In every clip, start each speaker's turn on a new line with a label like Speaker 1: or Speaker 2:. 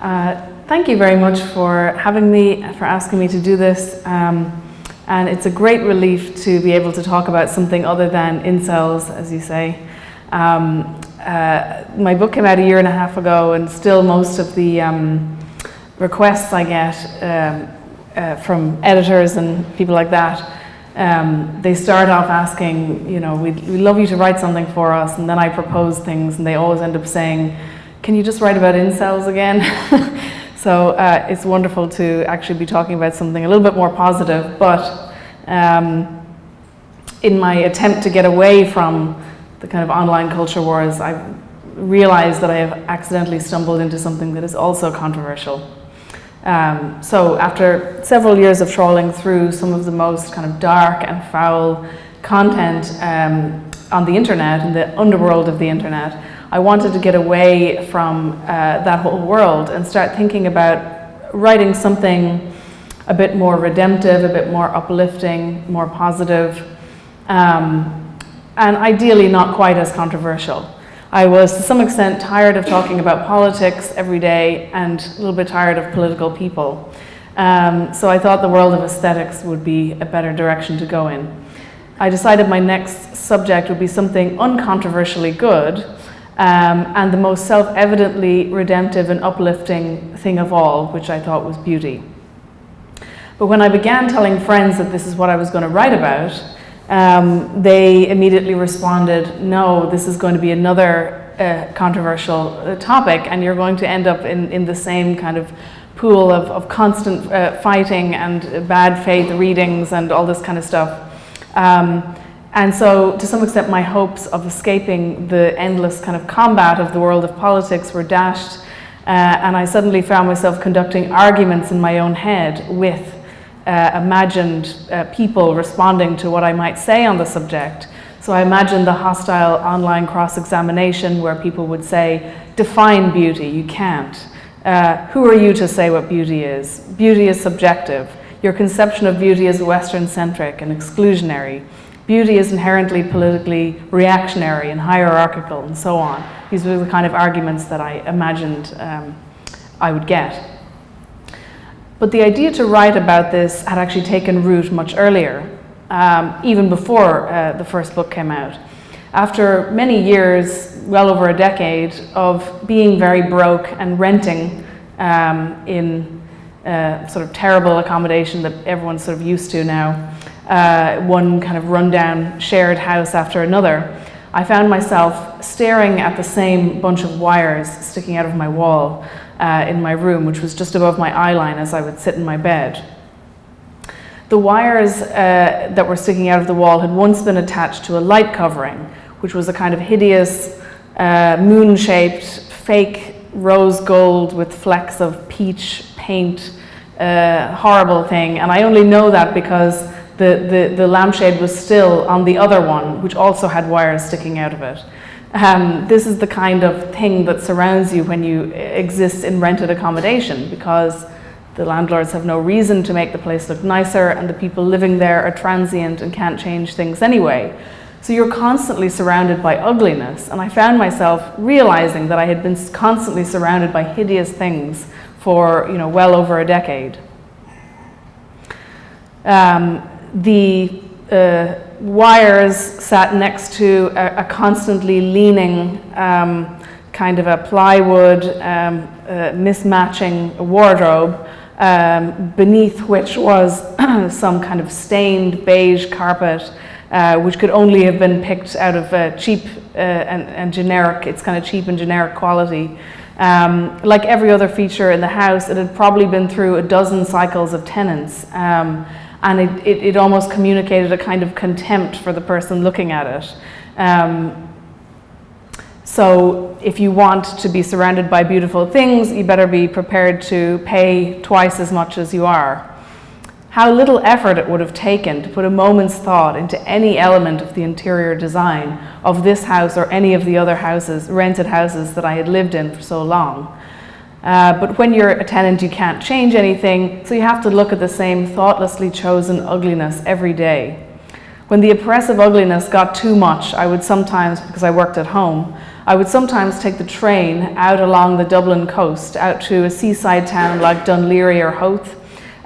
Speaker 1: Thank you very much for having me, for asking me to do this. And it's a great relief to be able to talk about something other than incels, as you say. My book came out a year and a half ago, and still most of the requests I get from editors and people like that, they start off asking, you know, we'd love you to write something for us, and then I propose things, and they always end up saying, can you just write about incels again? So it's wonderful to actually be talking about something a little bit more positive, but in my attempt to get away from the kind of online culture wars, I've realized that I have accidentally stumbled into something that is also controversial. So after several years of trawling through some of the most kind of dark and foul content on the internet, in the underworld of the internet, I wanted to get away from that whole world and start thinking about writing something a bit more redemptive, a bit more uplifting, more positive, and ideally not quite as controversial. I was to some extent tired of talking about politics every day and a little bit tired of political people. So I thought the world of aesthetics would be a better direction to go in. I decided my next subject would be something uncontroversially good, and the most self-evidently redemptive and uplifting thing of all, which I thought was beauty. But when I began telling friends that this is what I was going to write about, they immediately responded, no, this is going to be another controversial topic, and you're going to end up in the same kind of pool of constant fighting and bad faith readings and all this kind of stuff. And so, to some extent, my hopes of escaping the endless kind of combat of the world of politics were dashed, and I suddenly found myself conducting arguments in my own head with imagined people responding to what I might say on the subject. So I imagined the hostile online cross-examination where people would say, define beauty, you can't. Who are you to say what beauty is? Beauty is subjective. Your conception of beauty is Western-centric and exclusionary. Beauty is inherently politically reactionary and hierarchical, and so on. These were the kind of arguments that I imagined I would get. But the idea to write about this had actually taken root much earlier, even before the first book came out. After many years, well over a decade, of being very broke and renting in sort of terrible accommodation that everyone's sort of used to now, one kind of rundown shared house after another, I found myself staring at the same bunch of wires sticking out of my wall in my room, which was just above my eye line as I would sit in my bed. The wires that were sticking out of the wall had once been attached to a light covering, which was a kind of hideous moon-shaped fake rose gold with flecks of peach paint, horrible thing. And I only know that because the lampshade was still on the other one, which also had wires sticking out of it. This is the kind of thing that surrounds you when you exist in rented accommodation, because the landlords have no reason to make the place look nicer, and the people living there are transient and can't change things anyway. So you're constantly surrounded by ugliness, and I found myself realizing that I had been constantly surrounded by hideous things for, you know, well over a decade. The wires sat next to a constantly leaning kind of a plywood mismatching wardrobe, beneath which was some kind of stained beige carpet, which could only have been picked out of cheap and generic, it's kind of cheap and generic quality. Like every other feature in the house, it had probably been through a dozen cycles of tenants. And it almost communicated a kind of contempt for the person looking at it. So if you want to be surrounded by beautiful things, you better be prepared to pay twice as much as you are. How little effort it would have taken to put a moment's thought into any element of the interior design of this house or any of the other houses, rented houses that I had lived in for so long. But when you're a tenant, you can't change anything, so you have to look at the same thoughtlessly chosen ugliness every day. When the oppressive ugliness got too much, I would sometimes, because I worked at home, I would sometimes take the train out along the Dublin coast, out to a seaside town like Dunleary or Howth,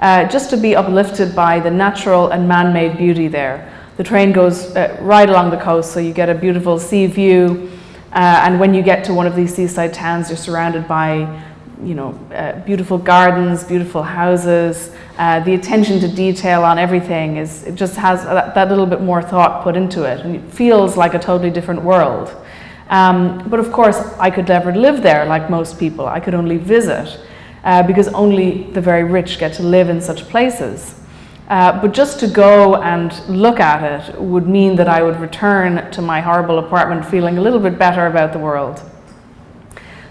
Speaker 1: just to be uplifted by the natural and man-made beauty there. The train goes right along the coast, so you get a beautiful sea view, and when you get to one of these seaside towns, you're surrounded by beautiful gardens, beautiful houses. The attention to detail on everything it just has that little bit more thought put into it, and it feels like a totally different world. But of course, I could never live there like most people. I could only visit, because only the very rich get to live in such places. But just to go and look at it would mean that I would return to my horrible apartment feeling a little bit better about the world.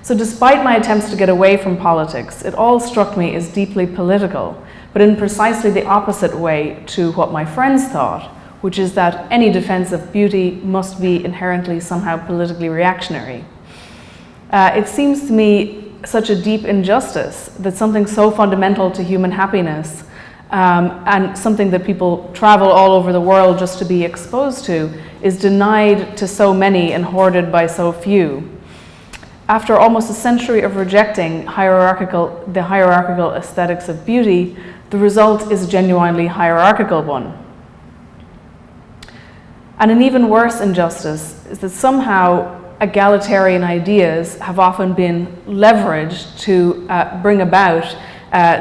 Speaker 1: So despite my attempts to get away from politics, it all struck me as deeply political, but in precisely the opposite way to what my friends thought, which is that any defense of beauty must be inherently somehow politically reactionary. It seems to me such a deep injustice that something so fundamental to human happiness, and something that people travel all over the world just to be exposed to, is denied to so many and hoarded by so few. After almost a century of rejecting the hierarchical aesthetics of beauty, the result is a genuinely hierarchical one. And an even worse injustice is that somehow egalitarian ideas have often been leveraged to bring about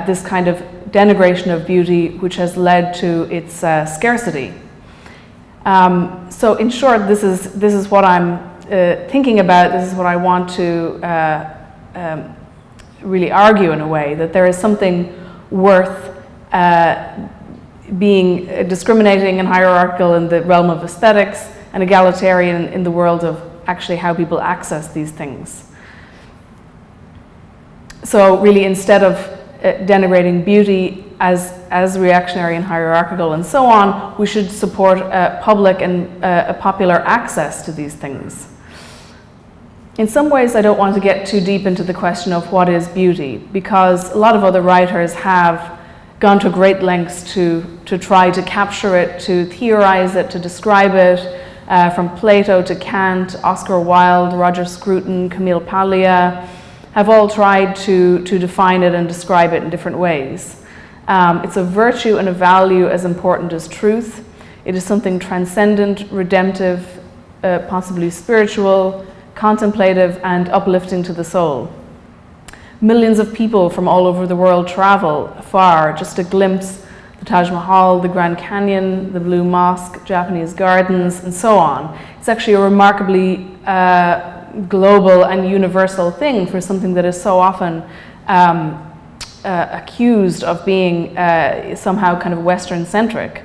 Speaker 1: this kind of denigration of beauty, which has led to its scarcity. So in short, this is what I'm thinking about. This is what I want to really argue in a way, that there is something worth being discriminating and hierarchical in the realm of aesthetics, and egalitarian in the world of actually how people access these things. So really, instead of denigrating beauty as reactionary and hierarchical and so on, we should support public and popular access to these things. In some ways, I don't want to get too deep into the question of what is beauty, because a lot of other writers have gone to great lengths to try to capture it, to theorize it, to describe it, from Plato to Kant, Oscar Wilde, Roger Scruton, Camille Paglia, have all tried to define it and describe it in different ways. It's a virtue and a value as important as truth. It is something transcendent, redemptive, possibly spiritual, contemplative, and uplifting to the soul. Millions of people from all over the world travel far just to glimpse the Taj Mahal, the Grand Canyon, the Blue Mosque, Japanese gardens, and so on. It's actually a remarkably global and universal thing for something that is so often accused of being somehow kind of Western-centric.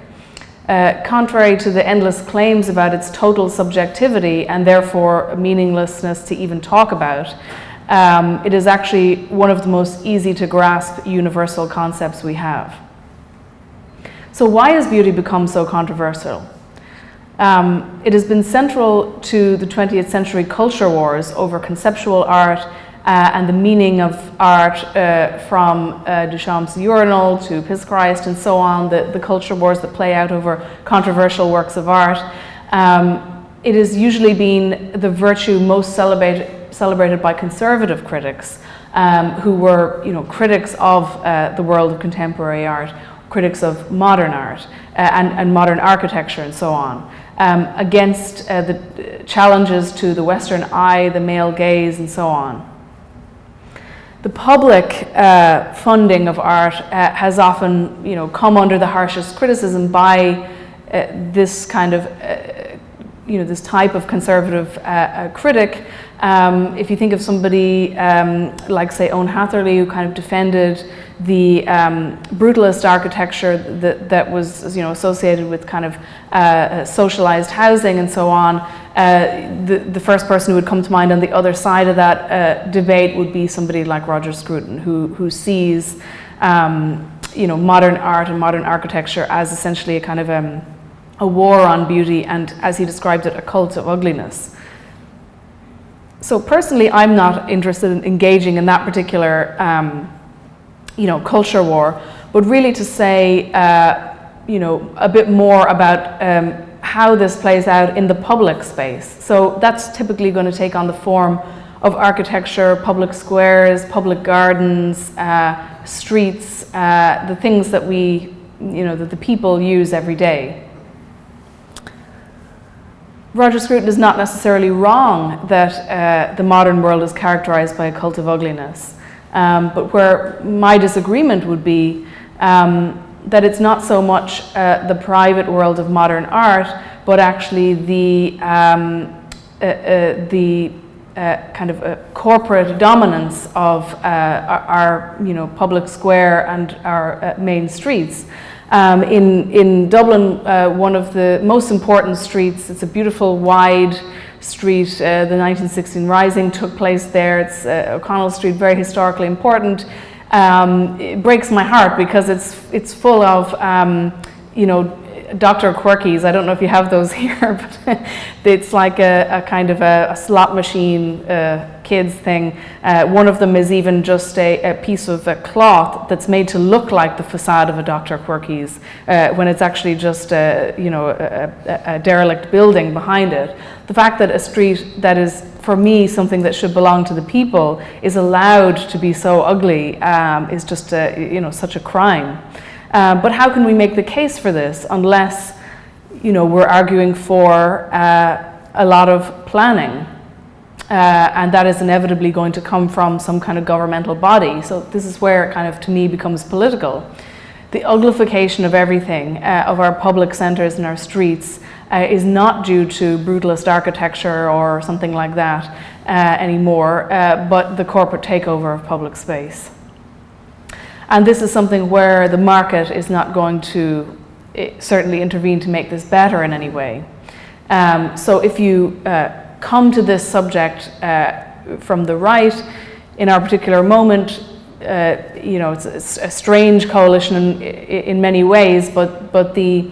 Speaker 1: Contrary to the endless claims about its total subjectivity and therefore meaninglessness to even talk about, it is actually one of the most easy to grasp universal concepts we have. So why has beauty become so controversial? It has been central to the 20th century culture wars over conceptual art and the meaning of art, from Duchamp's Urinal to Piss Christ and so on, the culture wars that play out over controversial works of art. It has usually been the virtue most celebrated by conservative critics, who were critics of the world of contemporary art, critics of modern art and modern architecture and so on, against the challenges to the Western eye, the male gaze, and so on. The public funding of art has often, come under the harshest criticism by this kind of, this type of conservative critic. If you think of somebody like, say, Owen Hatherley, who kind of defended the brutalist architecture that was, associated with kind of socialized housing and so on, the first person who would come to mind on the other side of that debate would be somebody like Roger Scruton, who sees, modern art and modern architecture as essentially a kind of a war on beauty and, as he described it, a cult of ugliness. So personally, I'm not interested in engaging in that particular, culture war, but really to say, a bit more about how this plays out in the public space. So that's typically going to take on the form of architecture, public squares, public gardens, streets, the things that that the people use every day. Roger Scruton is not necessarily wrong that the modern world is characterized by a cult of ugliness, but where my disagreement would be that it's not so much the private world of modern art, but actually the kind of corporate dominance of our public square and our main streets. In Dublin, one of the most important streets, it's a beautiful wide street, the 1916 Rising took place there. It's O'Connell Street, very historically important. It breaks my heart because it's full of Dr. Quirkies. I don't know if you have those here, but it's like a kind of a slot machine kids thing. One of them is even just a piece of cloth that's made to look like the facade of a Dr. Quirkies when it's actually just a derelict building behind it. The fact that a street that is, for me, something that should belong to the people is allowed to be so ugly is just such a crime. But how can we make the case for this unless, we're arguing for a lot of planning, and that is inevitably going to come from some kind of governmental body. So this is where it kind of, to me, becomes political. The uglification of everything, of our public centres and our streets, is not due to brutalist architecture or something like that anymore, but the corporate takeover of public space. And this is something where the market is not going to certainly intervene to make this better in any way. So if you come to this subject from the right, in our particular moment, it's a strange coalition in many ways, but the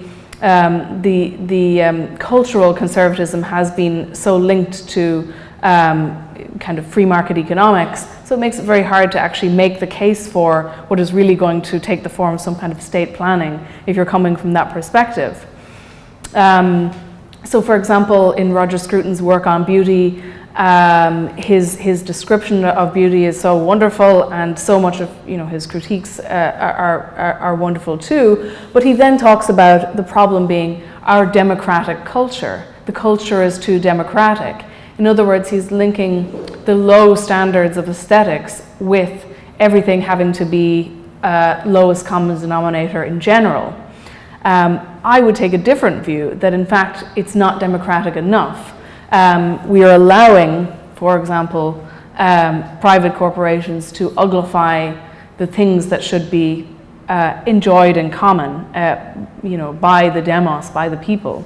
Speaker 1: cultural conservatism has been so linked to kind of free market economics, so it makes it very hard to actually make the case for what is really going to take the form of some kind of state planning if you're coming from that perspective. So for example, in Roger Scruton's work on beauty, his description of beauty is so wonderful, and so much of his critiques are wonderful too, but he then talks about the problem being our democratic culture. The culture is too democratic. In other words, he's linking the low standards of aesthetics with everything having to be lowest common denominator in general. I would take a different view, that in fact it's not democratic enough. We are allowing, for example, private corporations to uglify the things that should be enjoyed in common, by the demos, by the people.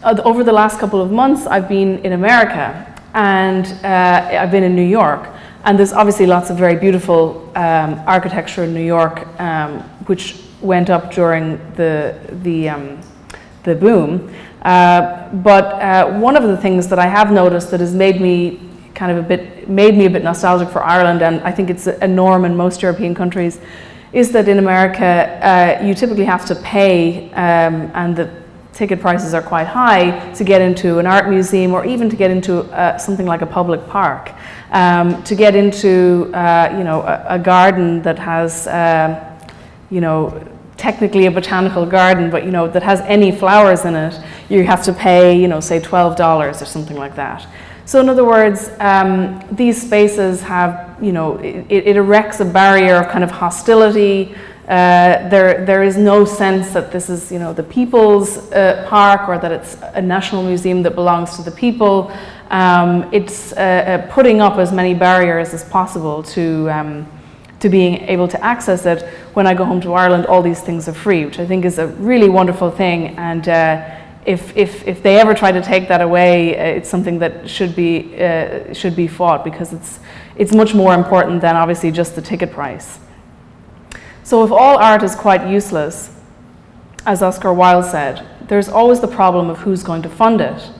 Speaker 1: Over the last couple of months, I've been in America, and I've been in New York, and there's obviously lots of very beautiful architecture in New York, which went up during the boom. But one of the things that I have noticed that has made me a bit nostalgic for Ireland, and I think it's a norm in most European countries, is that in America you typically have to pay, and the ticket prices are quite high, to get into an art museum, or even to get into something like a public park, to get into a garden that has technically a botanical garden, but that has any flowers in it. You have to pay say $12 or something like that. So in other words, these spaces have it erects a barrier of kind of hostility. There is no sense that this is the people's park, or that it's a national museum that belongs to the people. It's putting up as many barriers as possible to being able to access it. When I go home to Ireland, all these things are free, which I think is a really wonderful thing. And if they ever try to take that away, it's something that should be fought, because it's much more important than obviously just the ticket price. So if all art is quite useless, as Oscar Wilde said, there's always the problem of who's going to fund it.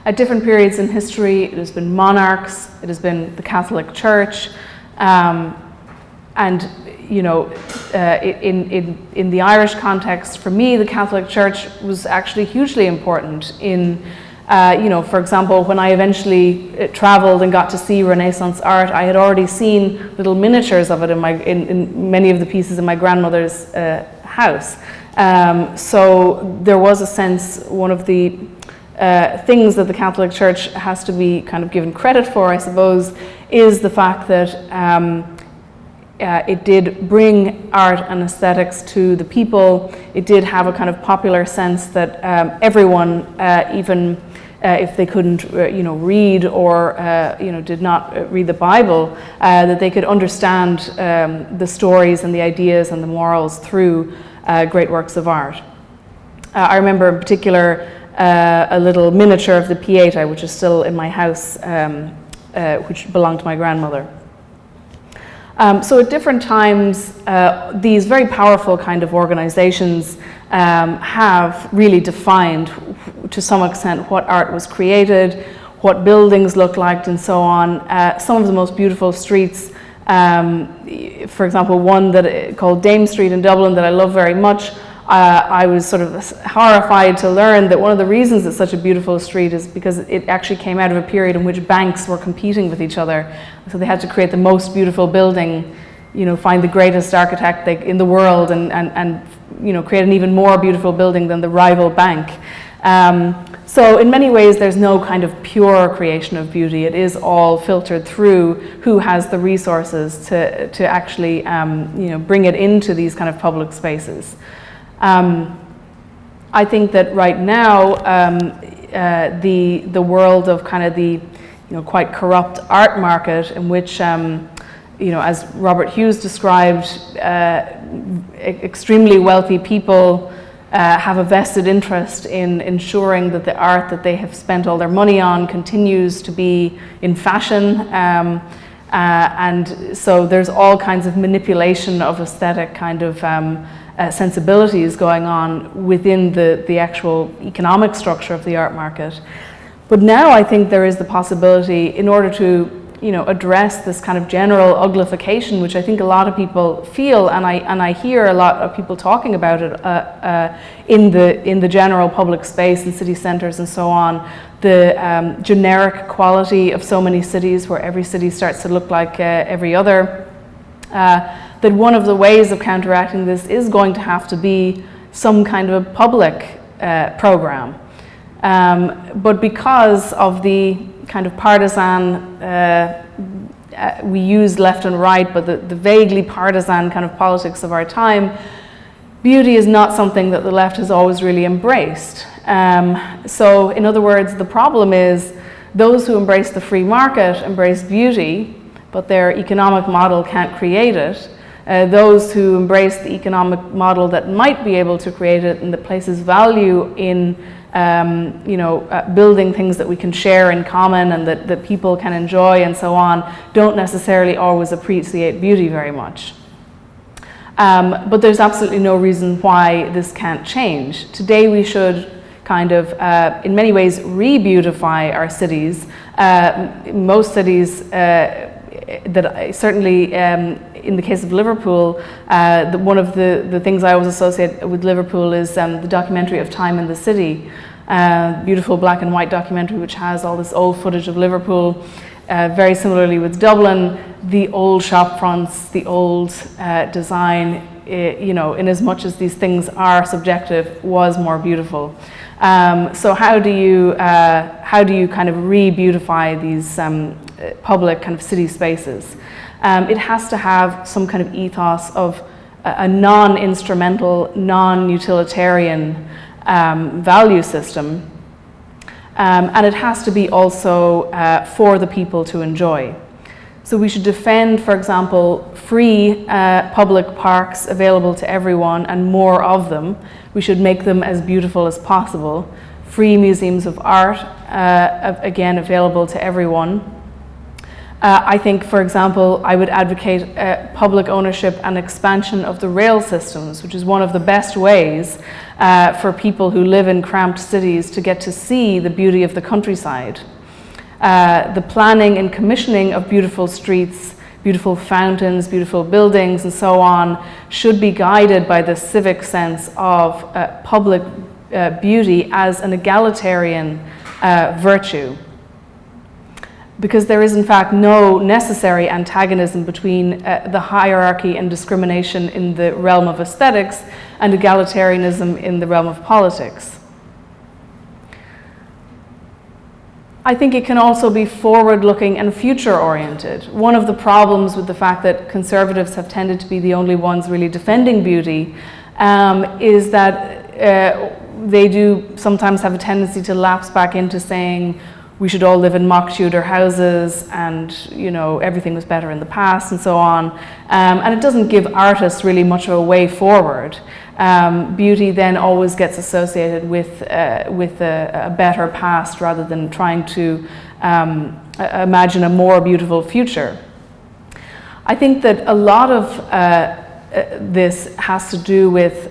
Speaker 1: At different periods in history, it has been monarchs, it has been the Catholic Church, and in the Irish context, for me, the Catholic Church was actually hugely important in, for example, when I eventually traveled and got to see Renaissance art, I had already seen little miniatures of it in many of the pieces in my grandmother's house. So there was a sense, one of the things that the Catholic Church has to be kind of given credit for, I suppose, is the fact that it did bring art and aesthetics to the people. It did have a kind of popular sense that everyone, even if they couldn't, read or, did not read the Bible, that they could understand the stories and the ideas and the morals through great works of art. I remember in particular a little miniature of the Pieta, which is still in my house, which belonged to my grandmother. So at different times, these very powerful kind of organizations have really defined, to some extent, what art was created, what buildings looked like, and so on. Some of the most beautiful streets, for example, one called Dame Street in Dublin that I love very much. I was sort of horrified to learn that one of the reasons it's such a beautiful street is because it actually came out of a period in which banks were competing with each other. So they had to create the most beautiful building, find the greatest architect in the world and create an even more beautiful building than the rival bank. So in many ways, there's no kind of pure creation of beauty. It is all filtered through who has the resources to actually, bring it into these kind of public spaces. I think that right now, the world of kind of the, quite corrupt art market in which, as Robert Hughes described, extremely wealthy people have a vested interest in ensuring that the art that they have spent all their money on continues to be in fashion. And so there's all kinds of manipulation of aesthetic kind of sensibilities going on within the actual economic structure of the art market. But now I think there is the possibility, in order to address this kind of general uglification, which I think a lot of people feel, and I hear a lot of people talking about it in the general public space in city centres and so on, the generic quality of so many cities where every city starts to look like every other, that one of the ways of counteracting this is going to have to be some kind of a public program. But because of the kind of partisan, we use left and right, but the vaguely partisan kind of politics of our time, beauty is not something that the left has always really embraced. So in other words, the problem is those who embrace the free market embrace beauty, but their economic model can't create it. Those who embrace the economic model that might be able to create it and that places value in building things that we can share in common and that people can enjoy and so on, don't necessarily always appreciate beauty very much. But there's absolutely no reason why this can't change. Today we should kind of, in many ways, re-beautify our cities. Most cities, certainly in the case of Liverpool, one of the things I always associate with Liverpool is the documentary of Time in the City, beautiful black and white documentary which has all this old footage of Liverpool. Very similarly with Dublin, the old shop fronts, the old design, in as much as these things are subjective, was more beautiful. So how do you kind of re-beautify these public kind of city spaces? It has to have some kind of ethos of a non-instrumental, non-utilitarian value system, and it has to be also for the people to enjoy. So we should defend, for example, free public parks available to everyone and more of them. We should make them as beautiful as possible. Free museums of art, again, available to everyone. I think, for example, I would advocate public ownership and expansion of the rail systems, which is one of the best ways for people who live in cramped cities to get to see the beauty of the countryside. The planning and commissioning of beautiful streets, beautiful fountains, beautiful buildings, and so on, should be guided by the civic sense of public beauty as an egalitarian virtue. Because there is in fact no necessary antagonism between the hierarchy and discrimination in the realm of aesthetics and egalitarianism in the realm of politics. I think it can also be forward-looking and future-oriented. One of the problems with the fact that conservatives have tended to be the only ones really defending beauty is that they do sometimes have a tendency to lapse back into saying, we should all live in mock Tudor houses, and everything was better in the past, and so on. And it doesn't give artists really much of a way forward. Beauty then always gets associated with a better past rather than trying to imagine a more beautiful future. I think that a lot of this has to do with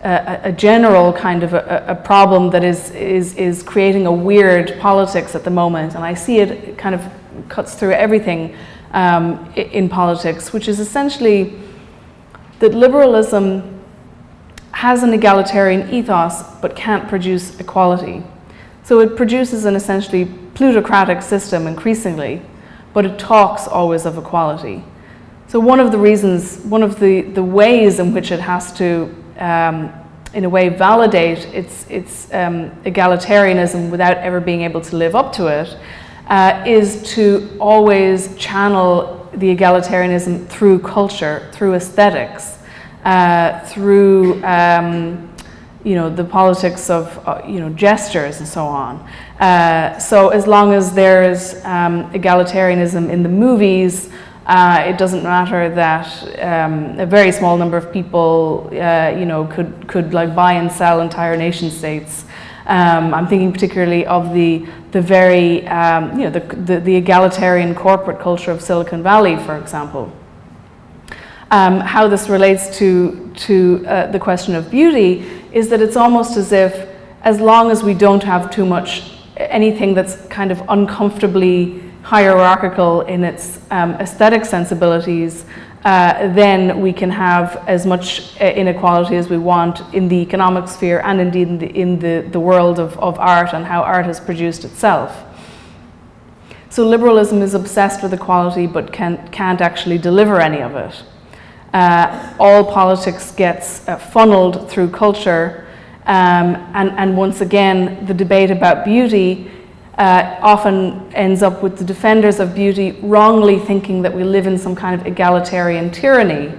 Speaker 1: a general kind of a problem that is creating a weird politics at the moment, and I see it kind of cuts through everything in politics, which is essentially that liberalism has an egalitarian ethos but can't produce equality. So it produces an essentially plutocratic system increasingly, but it talks always of equality. So one of the ways in which it has to in a way validate its egalitarianism without ever being able to live up to it is to always channel the egalitarianism through culture, through aesthetics, through the politics of gestures and so on. So as long as there's egalitarianism in the movies, it doesn't matter that a very small number of people, could like buy and sell entire nation states. I'm thinking particularly of the very, the egalitarian corporate culture of Silicon Valley, for example. How this relates to the question of beauty is that it's almost as if, as long as we don't have too much anything that's kind of uncomfortably hierarchical in its aesthetic sensibilities, then we can have as much inequality as we want in the economic sphere and indeed in the world of art and how art has produced itself. So liberalism is obsessed with equality but can't actually deliver any of it. All politics gets funneled through culture, and once again the debate about beauty often ends up with the defenders of beauty wrongly thinking that we live in some kind of egalitarian tyranny.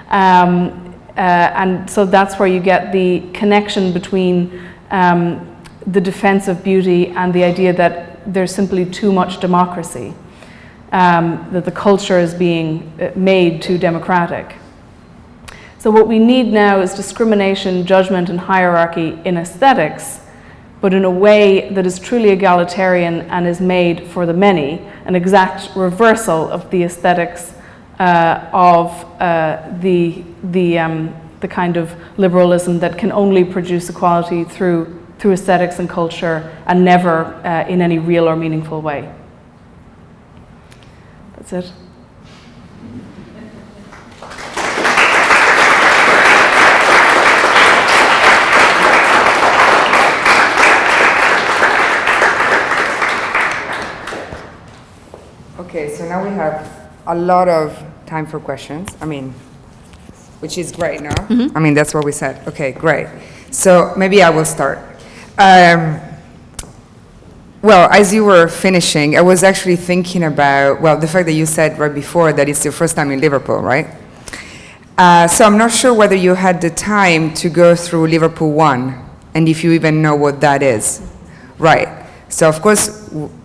Speaker 1: And so that's where you get the connection between the defense of beauty and the idea that there's simply too much democracy, that the culture is being made too democratic. So what we need now is discrimination, judgment, and hierarchy in aesthetics, but in a way that is truly egalitarian and is made for the many, an exact reversal of the aesthetics of the kind of liberalism that can only produce equality through aesthetics and culture and never in any real or meaningful way. That's it.
Speaker 2: Okay, so now we have a lot of time for questions. Which is great, no? Mm-hmm. That's what we said. Okay, great. So maybe I will start. Well, as you were finishing, I was actually thinking about, the fact that you said right before that it's your first time in Liverpool, right? So I'm not sure whether you had the time to go through Liverpool 1, and if you even know what that is. Right. So of course,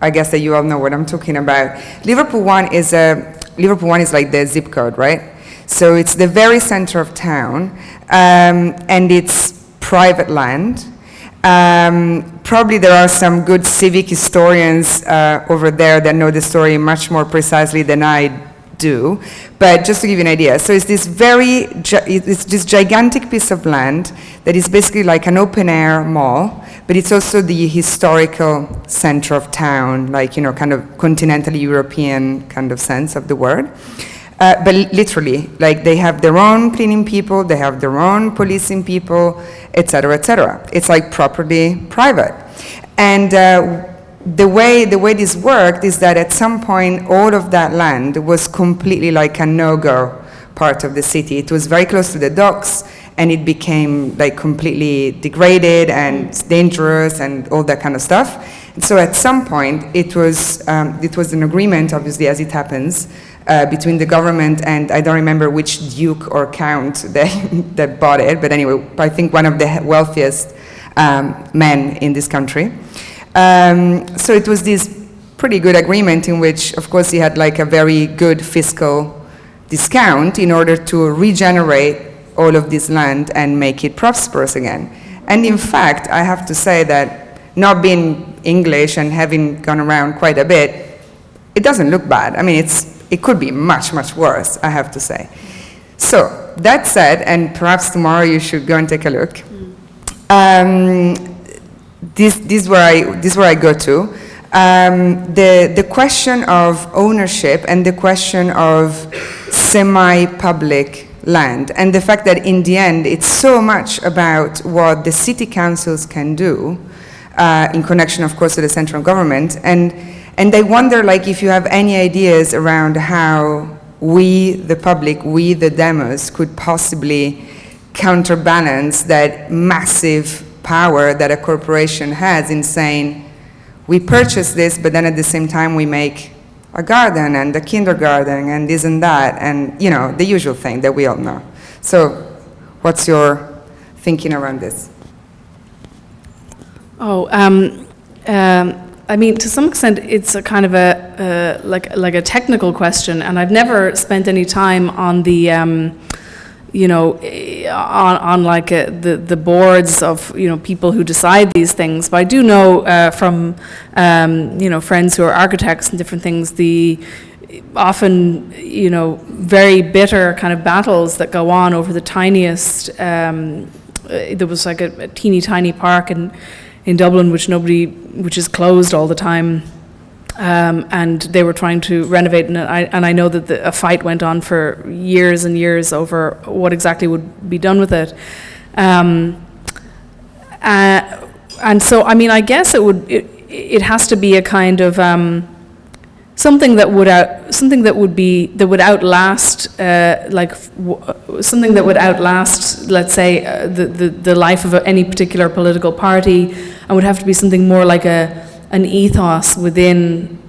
Speaker 2: I guess that you all know what I'm talking about. Liverpool 1 is like the zip code, right? So it's the very center of town, and it's private land. Probably there are some good civic historians over there that know the story much more precisely than I do. But just to give you an idea, so it's this gigantic piece of land that is basically like an open air mall, but it's also the historical center of town, like, you know, kind of continental European kind of sense of the word. But literally, like, they have their own cleaning people, they have their own policing people, et cetera, et cetera. It's like properly private. And the way this worked is that at some point, all of that land was completely like a no-go part of the city. It was very close to the docks, and it became like completely degraded and dangerous and all that kind of stuff. And so at some point, it was an agreement, obviously, as it happens, between the government and I don't remember which duke or count that bought it, but anyway, I think one of the wealthiest men in this country. So it was this pretty good agreement in which, of course, he had like a very good fiscal discount in order to regenerate all of this land and make it prosperous again. And in fact, I have to say that not being English and having gone around quite a bit, it doesn't look bad. I mean, it could be much, much worse, I have to say. So, that said, and perhaps tomorrow you should go and take a look. This is where I go to. The question of ownership and the question of semi-public land, and the fact that in the end it's so much about what the city councils can do in connection, of course, to the central government. And I wonder, like, if you have any ideas around how we, the public, we, the demos, could possibly counterbalance that massive power that a corporation has in saying, we purchase this, but then at the same time we make a garden and a kindergarten and this and that, and, you know, the usual thing that we all know. So what's your thinking around this?
Speaker 1: I mean, to some extent, it's a kind of like a technical question, and I've never spent any time on the, on like the boards of people who decide these things. But I do know from friends who are architects and different things, the often very bitter kind of battles that go on over the tiniest. There was like a teeny tiny park in Dublin, which is closed all the time, and they were trying to renovate, and I know that a fight went on for years and years over what exactly would be done with it, and so I mean I guess it has to be a kind of something that would outlast something that would outlast, let's say, the life of any particular political party, and would have to be something more like an ethos within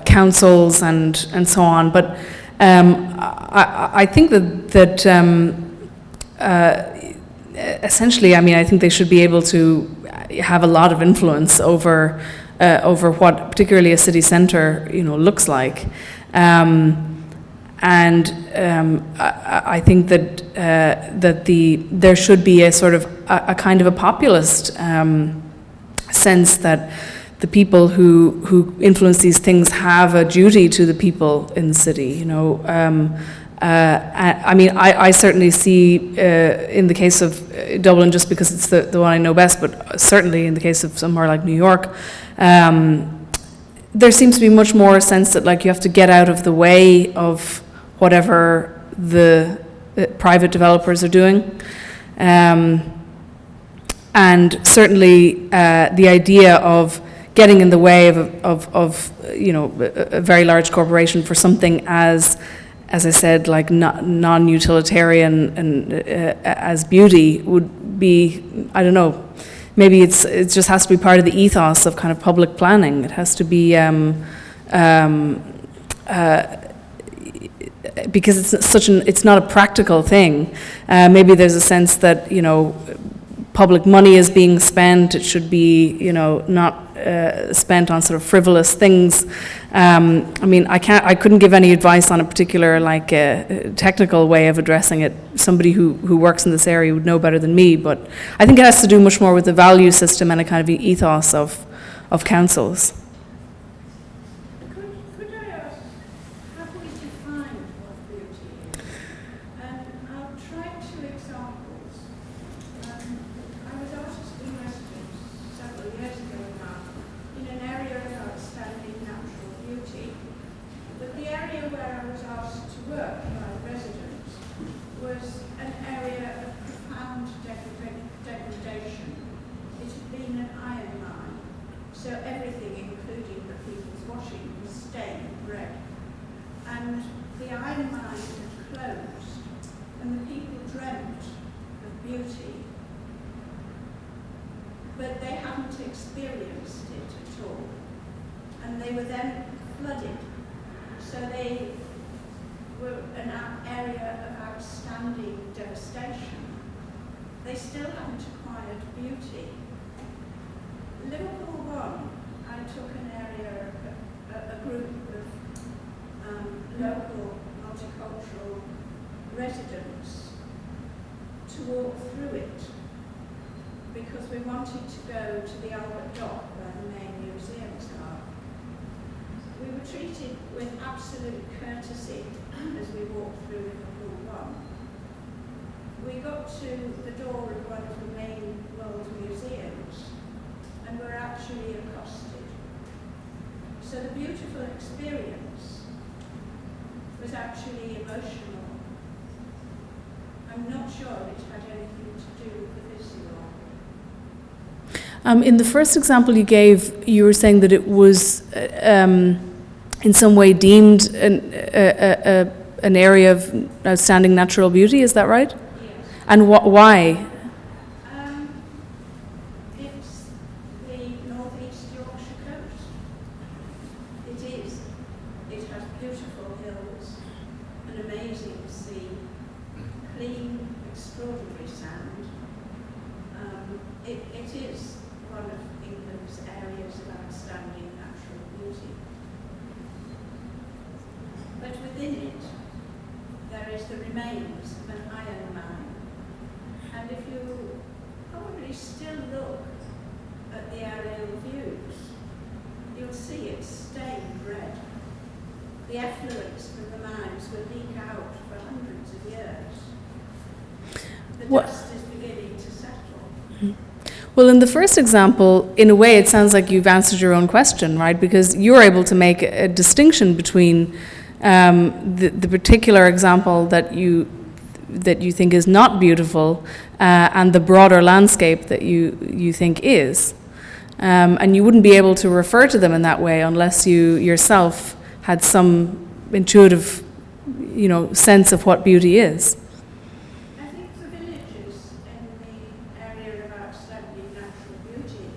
Speaker 1: councils and so on. But I think that essentially, I mean, I think they should be able to have a lot of influence over what particularly a city centre looks like, and I think that there should be a sort of a kind of a populist sense that the people who influence these things have a duty to the people in the city. I mean, I certainly see in the case of Dublin, just because it's the one I know best, but certainly in the case of somewhere like New York, there seems to be much more a sense that, like, you have to get out of the way of whatever the private developers are doing, and certainly the idea of getting in the way of a very large corporation for something as I said, like non-utilitarian and as beauty would be, I don't know, maybe it just has to be part of the ethos of kind of public planning. It has to be because it's not a practical thing. Maybe there's a sense that public money is being spent. It should be not spent on sort of frivolous things. I mean, I couldn't give any advice on a particular technical way of addressing it. Somebody who works in this area would know better than me, but I think it has to do much more with the value system and a kind of ethos of councils.
Speaker 3: Could I ask, how do we define what beauty is? And I'll try two examples. I everything, including the people's washing, was stained red. And the iron mine had closed, and the people dreamt of beauty, but they hadn't experienced it at all. And they were then flooded. So they were an area of outstanding devastation. They still hadn't acquired beauty. Liverpool One, I took an area, a group of local multicultural residents to walk through it because we wanted to go to the Albert Dock where the main museums are. We were treated with absolute courtesy as we walked through Liverpool One. We got to the door of one of the main world museums and were actually accosted. So the beautiful experience was actually emotional. I'm not sure it had anything to do with the visual.
Speaker 1: In the first example you gave, you were saying that it was in some way deemed an area of outstanding natural beauty, is that right?
Speaker 3: Yes.
Speaker 1: And why?
Speaker 3: It's the northeast Yorkshire coast. It is. It has beautiful hills, an amazing sea, clean, extraordinary sand. It is one of England's areas of outstanding natural beauty. But within it, there is the remains of an iron mine. And if you probably still look at the aerial views, you'll see it's stained red. The effluents from the mines will leak out for hundreds of years. The dust is beginning to settle.
Speaker 1: Well, in the first example, in a way, it sounds like you've answered your own question, right? Because you're able to make a distinction between the particular example that you think is not beautiful and the broader landscape that you think is. And you wouldn't be able to refer to them in that way unless you yourself had some intuitive, sense of what beauty is.
Speaker 3: I think the villages in the area of outstanding natural beauty,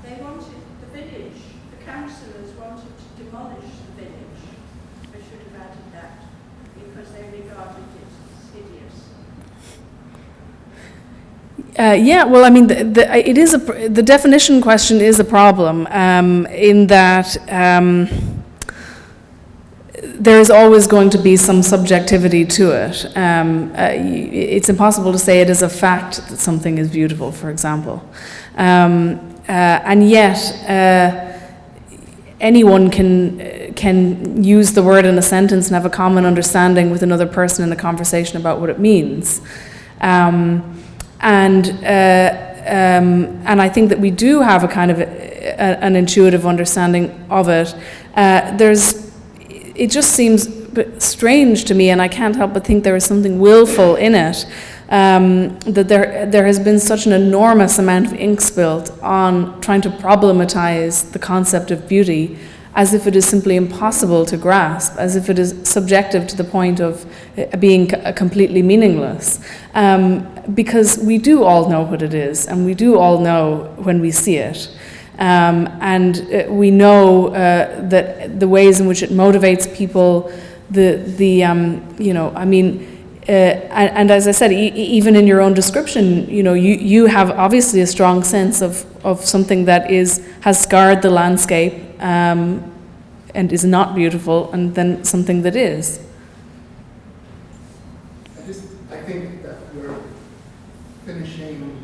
Speaker 3: they wanted the village, the councillors wanted to demolish the village. I should have added that because they regarded it as hideous.
Speaker 1: Yeah, well, I mean, the definition question is a problem in that there is always going to be some subjectivity to it. It's impossible to say it is a fact that something is beautiful, for example, and yet anyone can use the word in a sentence and have a common understanding with another person in a conversation about what it means. And I think that we do have a kind of an intuitive understanding of it. It just seems strange to me, and I can't help but think there is something willful in it, that there has been such an enormous amount of ink spilt on trying to problematize the concept of beauty as if it is simply impossible to grasp, as if it is subjective to the point of being completely meaningless. Because we do all know what it is, and we do all know when we see it. And we know that the ways in which it motivates people, and as I said, even in your own description, you have obviously a strong sense of something that has scarred the landscape and is not beautiful, and then something that is.
Speaker 4: I think that your finishing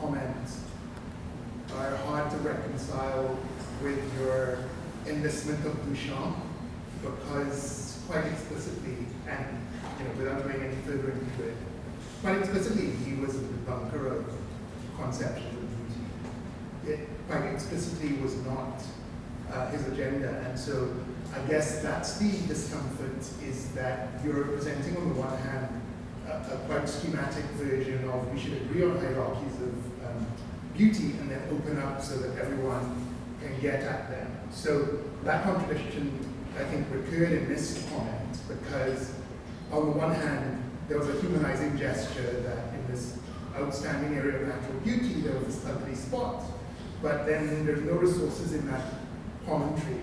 Speaker 4: comments are hard to reconcile with your enlistment of Duchamp, because quite explicitly, and without going any further into it, quite explicitly he was a debunker of conceptions of beauty. It quite explicitly was not his agenda, and so I guess that's the discomfort, is that you're presenting on the one hand a quite schematic version of we should agree on hierarchies of beauty and then open up so that everyone can get at them. So that contradiction, I think, recurred in this comment because on the one hand, there was a humanizing gesture that in this outstanding area of natural beauty, there was this ugly spot. But then there's no resources in that commentary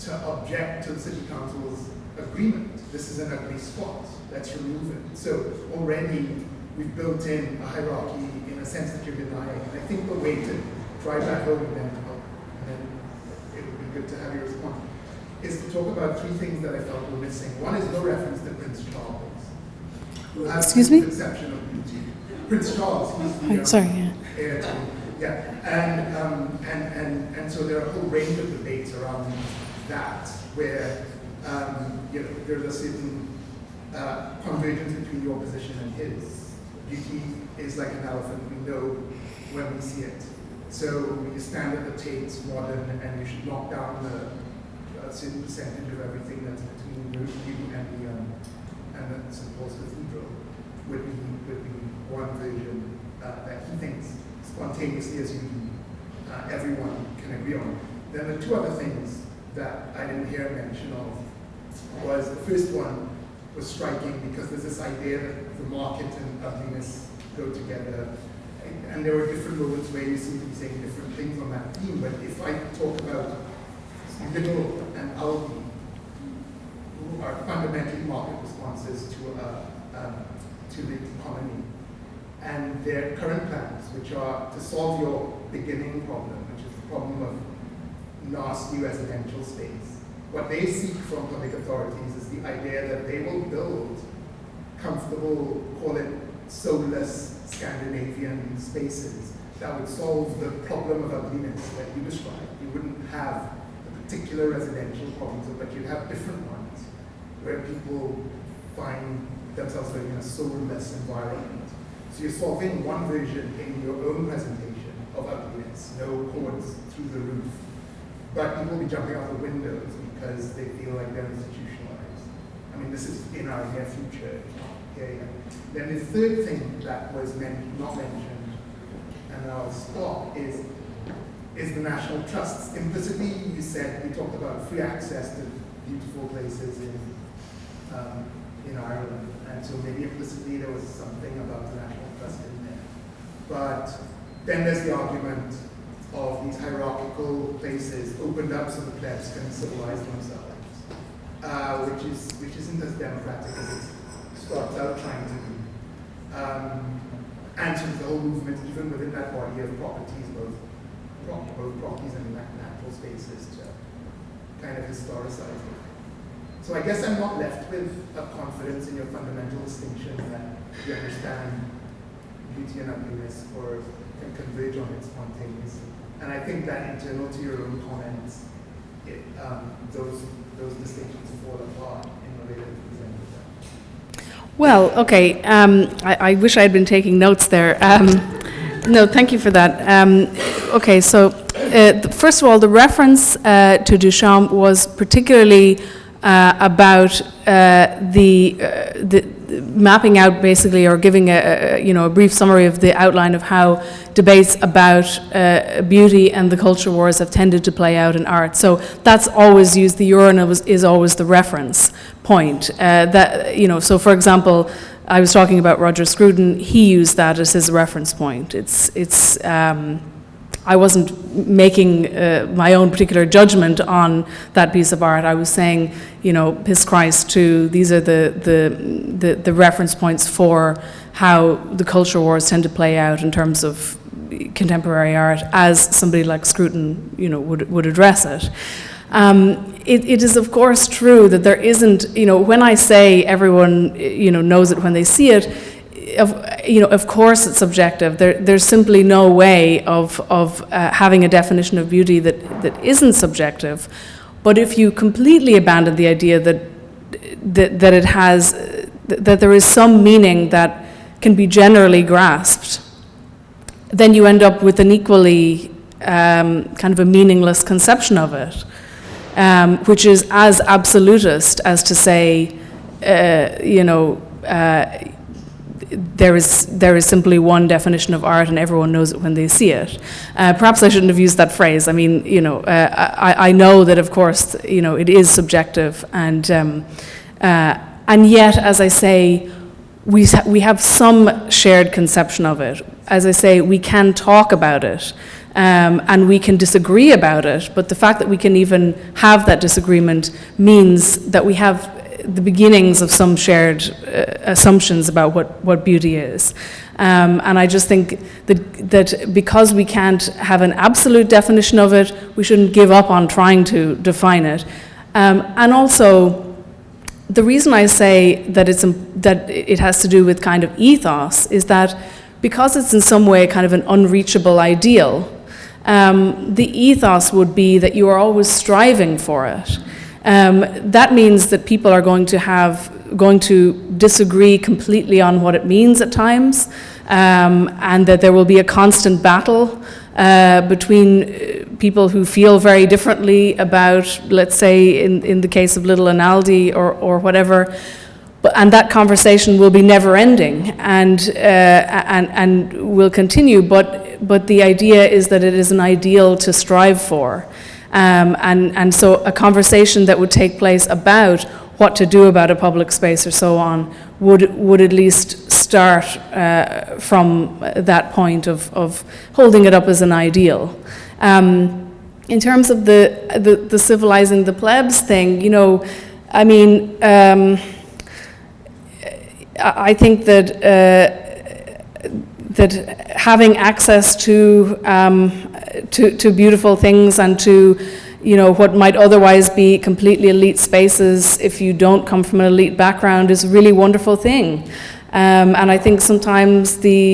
Speaker 4: to object to the city council's agreement. This is an ugly spot. Let's remove it. So already we've built in a hierarchy in a sense that you're denying. And I think the way to drive that home and then it would be good to have your response, is to talk about three things that I felt were missing. One is no reference to Prince Charles, who has
Speaker 1: Excuse
Speaker 4: the
Speaker 1: me?
Speaker 4: conception of beauty. Prince Charles, he's the
Speaker 1: Sorry, yeah.
Speaker 4: heir to, yeah, and so there are a whole range of debates around that, where there's a certain convergence between your position and his. Beauty is like an elephant; we know when we see it. So you stand at the Tate's modern, and you should knock down a certain percentage of everything that's between you and the St. Paul's Cathedral. Would be one version that he thinks spontaneously as you do, everyone can agree on. Then the two other things that I didn't hear mention of was the first one was striking because there's this idea that the market and ugliness go together. And there were different moments where you seem to be saying different things on that theme. But if I talk about Lidl and Aldi, who are fundamentally market responses to the economy, and their current plans, which are to solve your beginning problem, which is the problem of nasty residential space. What they seek from public authorities is the idea that they will build comfortable, call it soulless Scandinavian spaces that would solve the problem of ugliness that you described. You wouldn't have the particular residential problems, but you'd have different ones where people find themselves living in a soulless environment. So you're solving one version in your own presentation of ugliness, no cords through the roof. But people will be jumping out the windows because they feel like they're institutionalized. I mean, this is in our near future. Okay. Then the third thing that was not mentioned, and I'll stop, is the national trusts. Implicitly, you said, we talked about free access to beautiful places in Ireland. And so maybe implicitly there was something about the national trust in there. But then there's the argument of these hierarchical places opened up so the plebs can civilize themselves, which isn't as democratic as it starts out trying to be. And so the whole movement, even within that body of properties, both properties and natural spaces, to kind of historicize it. So I guess I'm not left with a confidence in your fundamental distinction that you understand beauty and ugliness or can converge on it spontaneously. And I think that internal to your own comments, those distinctions fall apart in the way that you presented them.
Speaker 1: Well, okay. I wish I had been taking notes there. No, thank you for that. Okay, so first of all, the reference to Duchamp was particularly about the mapping out, basically, or giving a brief summary of the outline of how debates about beauty and the culture wars have tended to play out in art. So that's always used. The urinal is always the reference point. So for example, I was talking about Roger Scruton. He used that as his reference point. I wasn't making my own particular judgment on that piece of art. I was saying, piss Christ, these are the reference points for how the culture wars tend to play out in terms of contemporary art, as somebody like Scruton, would address it. It is of course true that there isn't, when I say everyone, knows it when they see it, of course it's subjective. There's simply no way of having a definition of beauty that isn't subjective. But if you completely abandon the idea that there is some meaning that can be generally grasped, then you end up with an equally kind of a meaningless conception of it, which is as absolutist as to say, there is simply one definition of art and everyone knows it when they see it. Perhaps I shouldn't have used that phrase. I mean, I know that, of course, it is subjective, and yet, as I say, we have some shared conception of it. As I say, we can talk about it, and we can disagree about it, but the fact that we can even have that disagreement means that we have the beginnings of some shared assumptions about what beauty is. And I just think that because we can't have an absolute definition of it, we shouldn't give up on trying to define it. And also, the reason I say that it has to do with kind of ethos is that because it's in some way kind of an unreachable ideal, the ethos would be that you are always striving for it. That means that people are going to disagree completely on what it means at times, and that there will be a constant battle between people who feel very differently about, let's say, in the case of Little and Aldi or whatever, and that conversation will be never-ending and will continue. But the idea is that it is an ideal to strive for. And so a conversation that would take place about what to do about a public space or so on would at least start from that point of holding it up as an ideal. In terms of the civilizing the plebs thing, I mean, I think that having access to beautiful things and to what might otherwise be completely elite spaces if you don't come from an elite background is a really wonderful thing. And I think sometimes there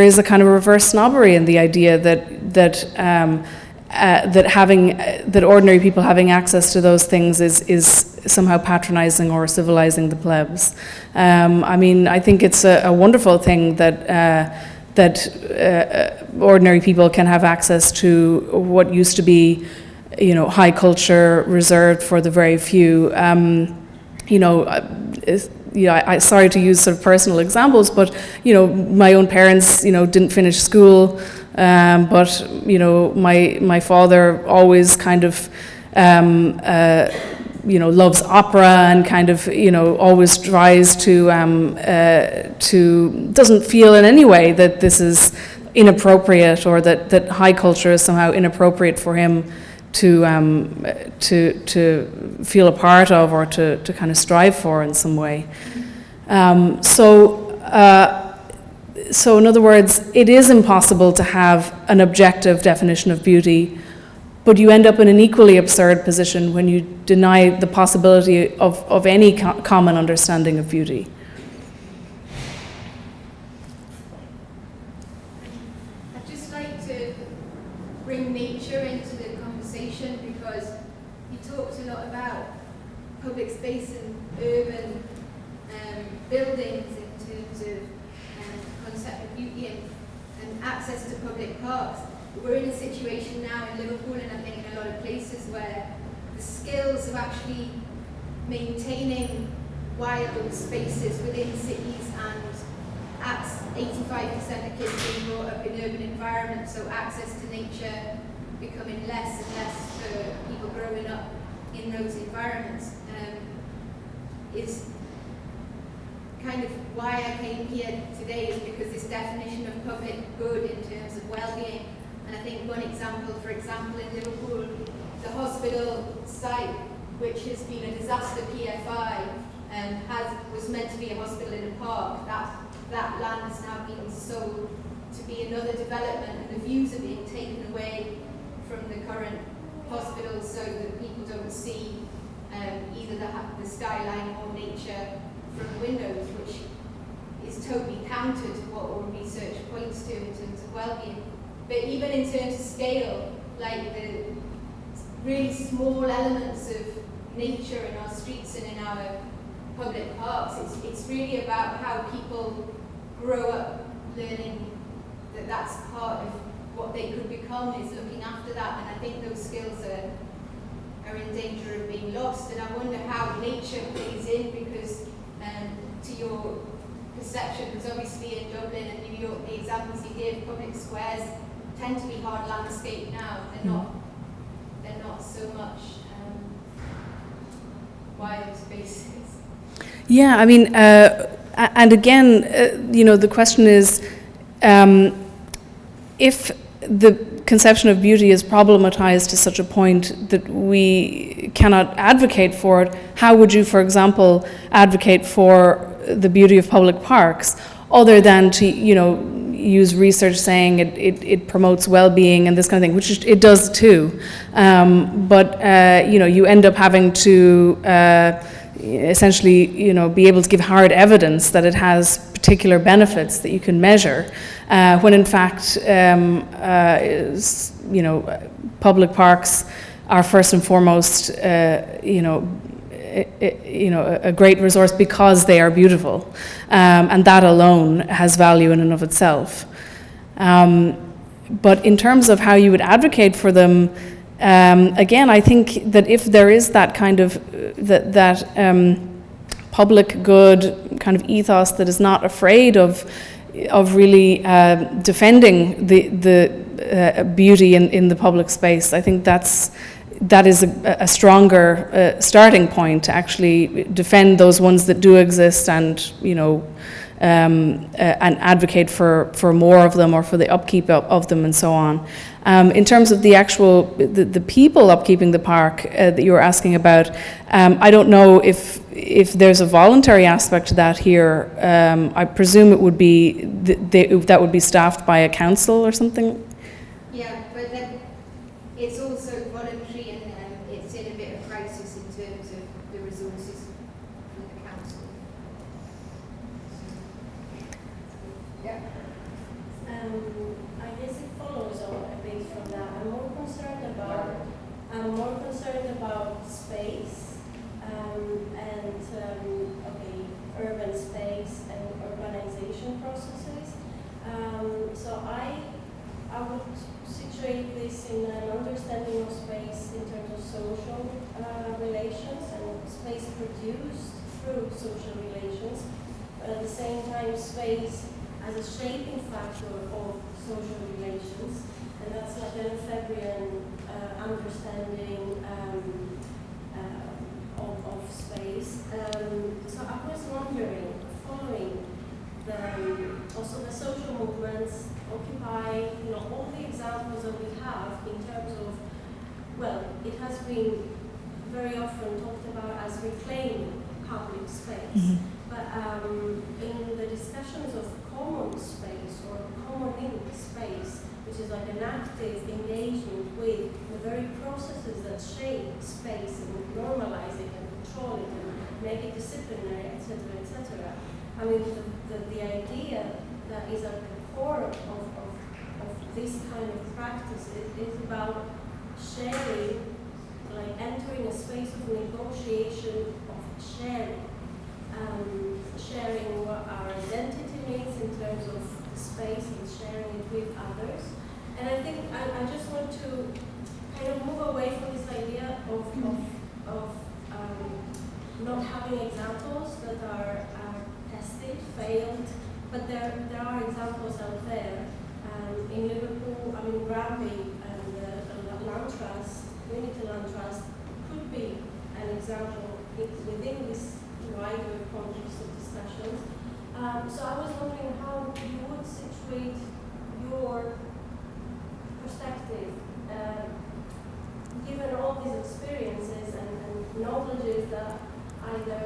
Speaker 1: is a kind of reverse snobbery in the idea that ordinary people having access to those things is somehow patronizing or civilizing the plebs. I mean, I think it's a wonderful thing that ordinary people can have access to what used to be, high culture reserved for the very few. Sorry to use sort of personal examples, but my own parents, didn't finish school, but my father always kind of loves opera and kind of always tries to doesn't feel in any way that this is inappropriate or that high culture is somehow inappropriate for him to feel a part of or to kind of strive for in some way. So in other words, it is impossible to have an objective definition of beauty, but you end up in an equally absurd position when you deny the possibility of any common understanding of beauty.
Speaker 5: I'd just like to bring nature into the conversation because you talked a lot about public space and urban buildings in terms of concept of beauty and access to public parks. We're in a situation now in Liverpool and I think in a lot of places where the skills of actually maintaining wild spaces within cities and 85% of kids being brought up in urban environments, so access to nature becoming less and less for people growing up in those environments is kind of why I came here today, is because this definition of public good in terms of well-being. And I think one example, for example, in Liverpool, the hospital site, which has been a disaster PFI, was meant to be a hospital in a park. That land has now been sold to be another development, and the views are being taken away from the current hospital so that people don't see either the skyline or nature from windows, which is totally counter to what all research points to in terms of well-being. But even in terms of scale, like the really small elements of nature in our streets and in our public parks, it's really about how people grow up learning that that's part of what they could become, is looking after that. And I think those skills are in danger of being lost. And I wonder how nature plays in, because to your perception, because obviously in Dublin and New York, the examples you give, public squares tend to be hard landscape now. They're not so much wild spaces.
Speaker 1: Yeah, I mean, and again, the question is, if the conception of beauty is problematized to such a point that we cannot advocate for it, how would you, for example, advocate for the beauty of public parks, other than to, use research saying it promotes well-being and this kind of thing, which it does too. But you end up having to essentially, be able to give hard evidence that it has particular benefits that you can measure, when in fact, public parks are first and foremost, a great resource because they are beautiful, and that alone has value in and of itself. But in terms of how you would advocate for them, again, I think that if there is that kind of public good kind of ethos that is not afraid of really defending the beauty in the public space, I think that is a stronger starting point to actually defend those ones that do exist, and and advocate for more of them, or for the upkeep of them, and so on. In terms of the actual the people upkeeping the park that you were asking about, I don't know if there's a voluntary aspect to that here. I presume it would be that would be staffed by a council or something.
Speaker 5: Yeah, but then it's also voluntary, and it's in a bit of crisis in terms of the resources from the council. Yeah.
Speaker 6: I guess it follows on a bit from that. I'm more concerned about space and urban space and urbanization processes. So I would situate this in an understanding of space in terms of social relations and space produced through social relations, but at the same time space as a shaping factor of social relations, and that's like an Lefebvrean understanding of space. So I was wondering, following also the social movements, Occupy, all the examples that we have in terms of, well, it has been very often talked about as reclaiming public space. Mm-hmm. But in the discussions of common space or common space, which is like an active engagement with the very processes that shape space and normalize it and control it and make it disciplinary, etc., etc. I mean, the idea that is at the core of this kind of practice is about sharing, like entering a space of negotiation, of sharing. Sharing what our identity means in terms of space and sharing it with others. And I think I just want to kind of move away from this idea of not having examples that are tested, failed, but there are examples out there. In Liverpool, Granby and the Land Trust, Community Land Trust, could be an example within this wider context of discussions. So I was wondering how you would situate your perspective, given all these experiences and knowledges that either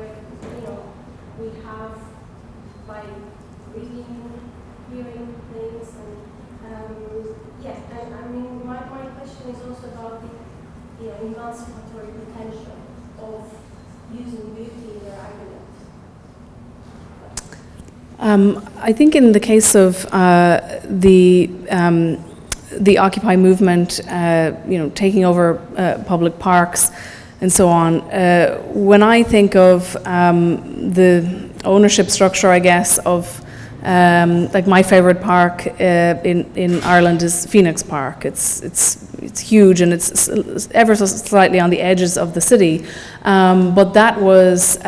Speaker 6: we have by reading, hearing things, and my question is also about the emancipatory potential of using beauty in their argument.
Speaker 1: I think in the case of the Occupy movement, taking over public parks and so on, when I think of the ownership structure, I guess, of like my favorite park in Ireland is Phoenix Park. It's huge, and it's ever so slightly on the edges of the city, but that was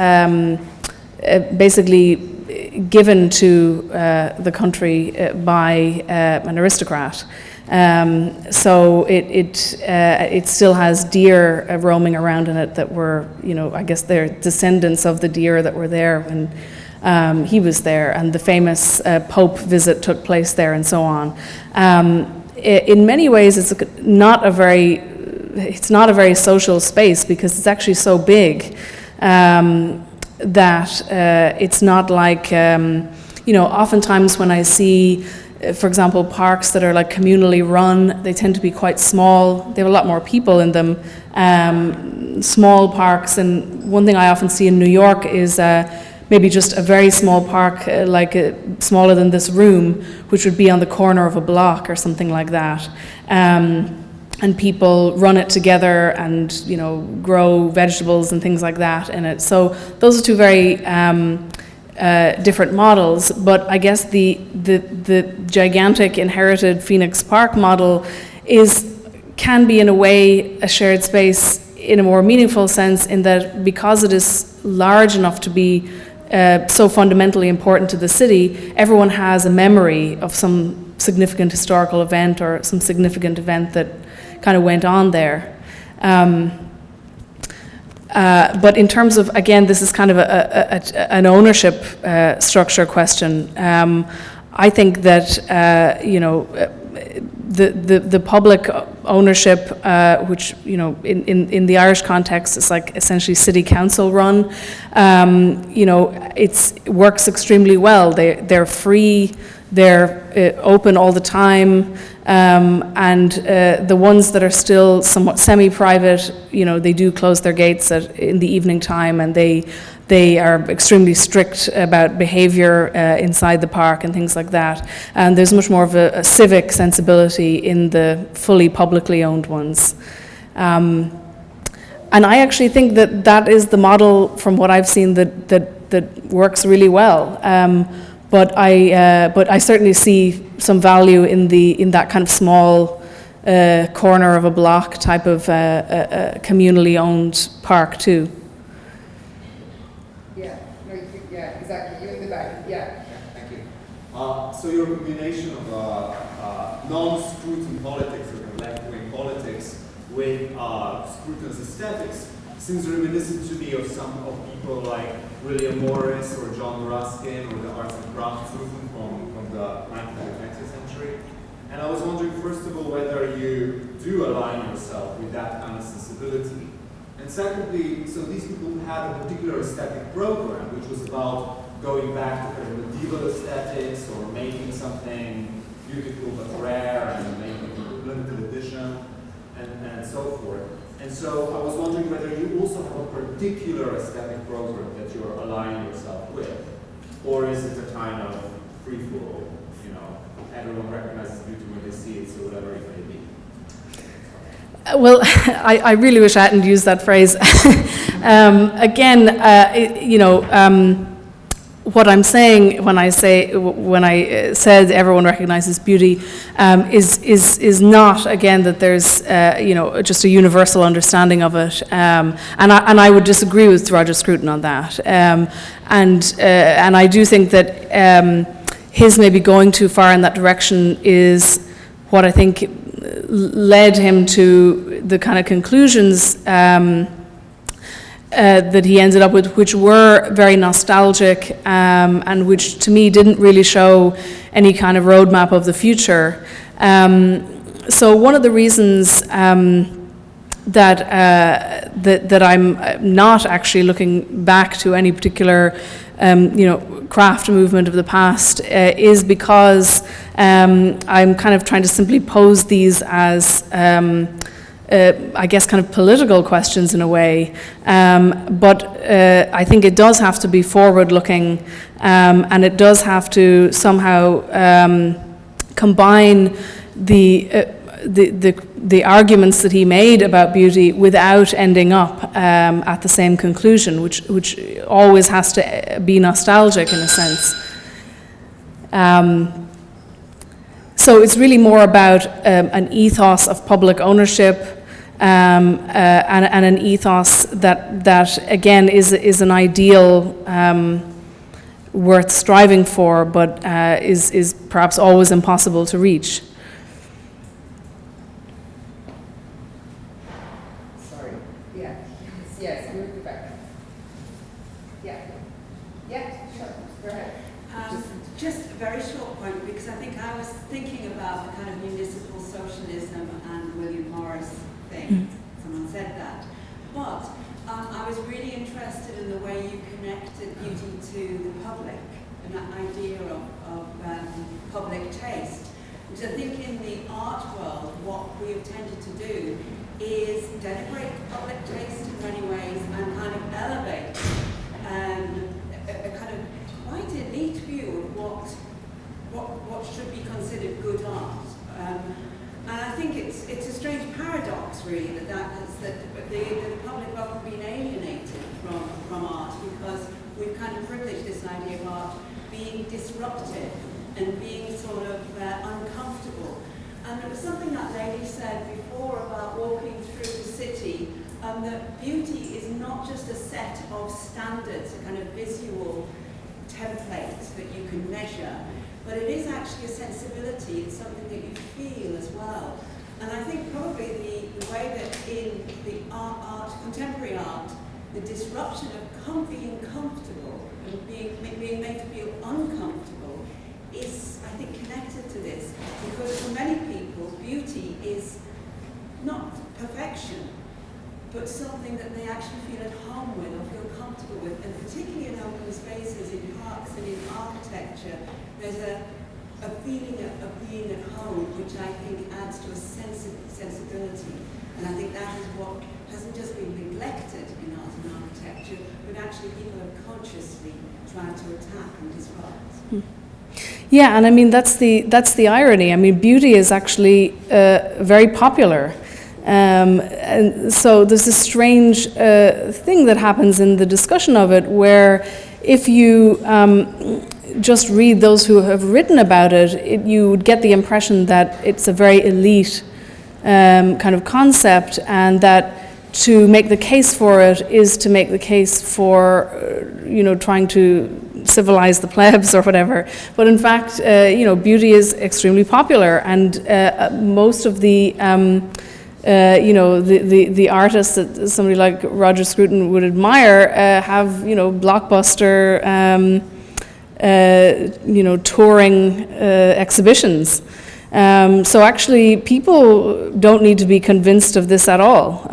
Speaker 1: basically given to the country by an aristocrat. So it still has deer roaming around in it that were, I guess they're descendants of the deer that were there when he was there, and the famous Pope visit took place there, and so on. In many ways, it's not a very social space, because it's actually so big that it's not like, oftentimes when I see, for example, parks that are like communally run, they tend to be quite small. They have a lot more people in them. Small parks, and one thing I often see in New York is maybe just a very small park, smaller than this room, which would be on the corner of a block or something like that. And people run it together and, grow vegetables and things like that in it. So those are two very different models. But I guess the gigantic inherited Phoenix Park model can be in a way a shared space in a more meaningful sense, in that because it is large enough to be so fundamentally important to the city, everyone has a memory of some significant historical event or some significant event that kind of went on there. But in terms of, again, this is kind of an ownership structure question. I think that, the public ownership, which, in the Irish context is like essentially city council run, it works extremely well. They're free, they're open all the time, and the ones that are still somewhat semi-private, they do close their gates in the evening time, and they are extremely strict about behavior inside the park and things like that. And there's much more of a civic sensibility in the fully publicly owned ones. And I actually think that is the model, from what I've seen, that works really well. But I certainly see some value in that kind of small corner of a block type of communally owned park too.
Speaker 2: Yeah, exactly. You in the back. Yeah.
Speaker 7: Thank you. So your combination of non-Scruton politics or left-wing politics with Scruton's aesthetics seems reminiscent to me of some of people like William Morris or John Ruskin or the arts and crafts movement from the 19th and 20th century. And I was wondering, first of all, whether you do align yourself with that kind of sensibility. And secondly, so these people had a particular aesthetic program, which was about going back to kind of medieval aesthetics or making something beautiful but rare and making a limited edition and so forth. And so I was wondering whether you also have a particular aesthetic program that you're aligning yourself with, or is it a kind of free-for-all, everyone recognizes beauty when they see it, so whatever it may be.
Speaker 1: Well, I really wish I hadn't used that phrase. What I'm saying when I said everyone recognizes beauty is not, again, that there's just a universal understanding of it, and I would disagree with Roger Scruton on that, and I do think that his maybe going too far in that direction is what I think led him to the kind of conclusions that he ended up with, which were very nostalgic and which to me didn't really show any kind of roadmap of the future. So one of the reasons that I'm not actually looking back to any particular craft movement of the past is because I'm kind of trying to simply pose these as I guess kind of political questions in a way, but I think it does have to be forward-looking, and it does have to somehow combine the arguments that he made about beauty without ending up at the same conclusion, which always has to be nostalgic in a sense. So it's really more about an ethos of public ownership, and an ethos that again is an ideal worth striving for, but is perhaps always impossible to reach.
Speaker 2: Sorry. Yeah. Yes. Move it back. Yeah. Yeah. Sure. Go ahead.
Speaker 3: Just a very short point, because I think I was thinking about the kind of municipal socialism and William Morris thing. Someone said that. But I was really interested in the way you connected beauty to the public and that idea of public taste. Because I think in the art world, what we have tended to do is denigrate public taste in many ways and kind of elevate a kind of quite elite view of what should be considered good art. And I think it's a strange paradox, really, that the public have often been alienated from art because we've kind of privileged this idea of art being disruptive and being sort of uncomfortable. And there was something that lady said before about walking through the city, that beauty is not just a set of standards, a kind of visual templates that you can measure, but it is actually a sensibility. It's something that you feel as well. And I think probably the way that in the art, contemporary art, the disruption of being comfortable and being made to feel uncomfortable is, I think, connected to this. Because for many people, beauty is not perfection, but something that they actually feel at home with or feel comfortable with. And particularly in open spaces, in parks and in architecture, there's a feeling of being at home, which I think adds to a sensibility. And I think that is what hasn't just been neglected in art and architecture, but actually people have consciously tried to attack and disrupt.
Speaker 1: Yeah, and I mean that's the irony. I mean, beauty is actually very popular. And so there's this strange thing that happens in the discussion of it, where if you just read those who have written about it, you would get the impression that it's a very elite kind of concept, and that to make the case for it is to make the case for, trying to civilize the plebs or whatever. But in fact, beauty is extremely popular, and most of the the artists that somebody like Roger Scruton would admire have, blockbuster, touring exhibitions. So actually, people don't need to be convinced of this at all.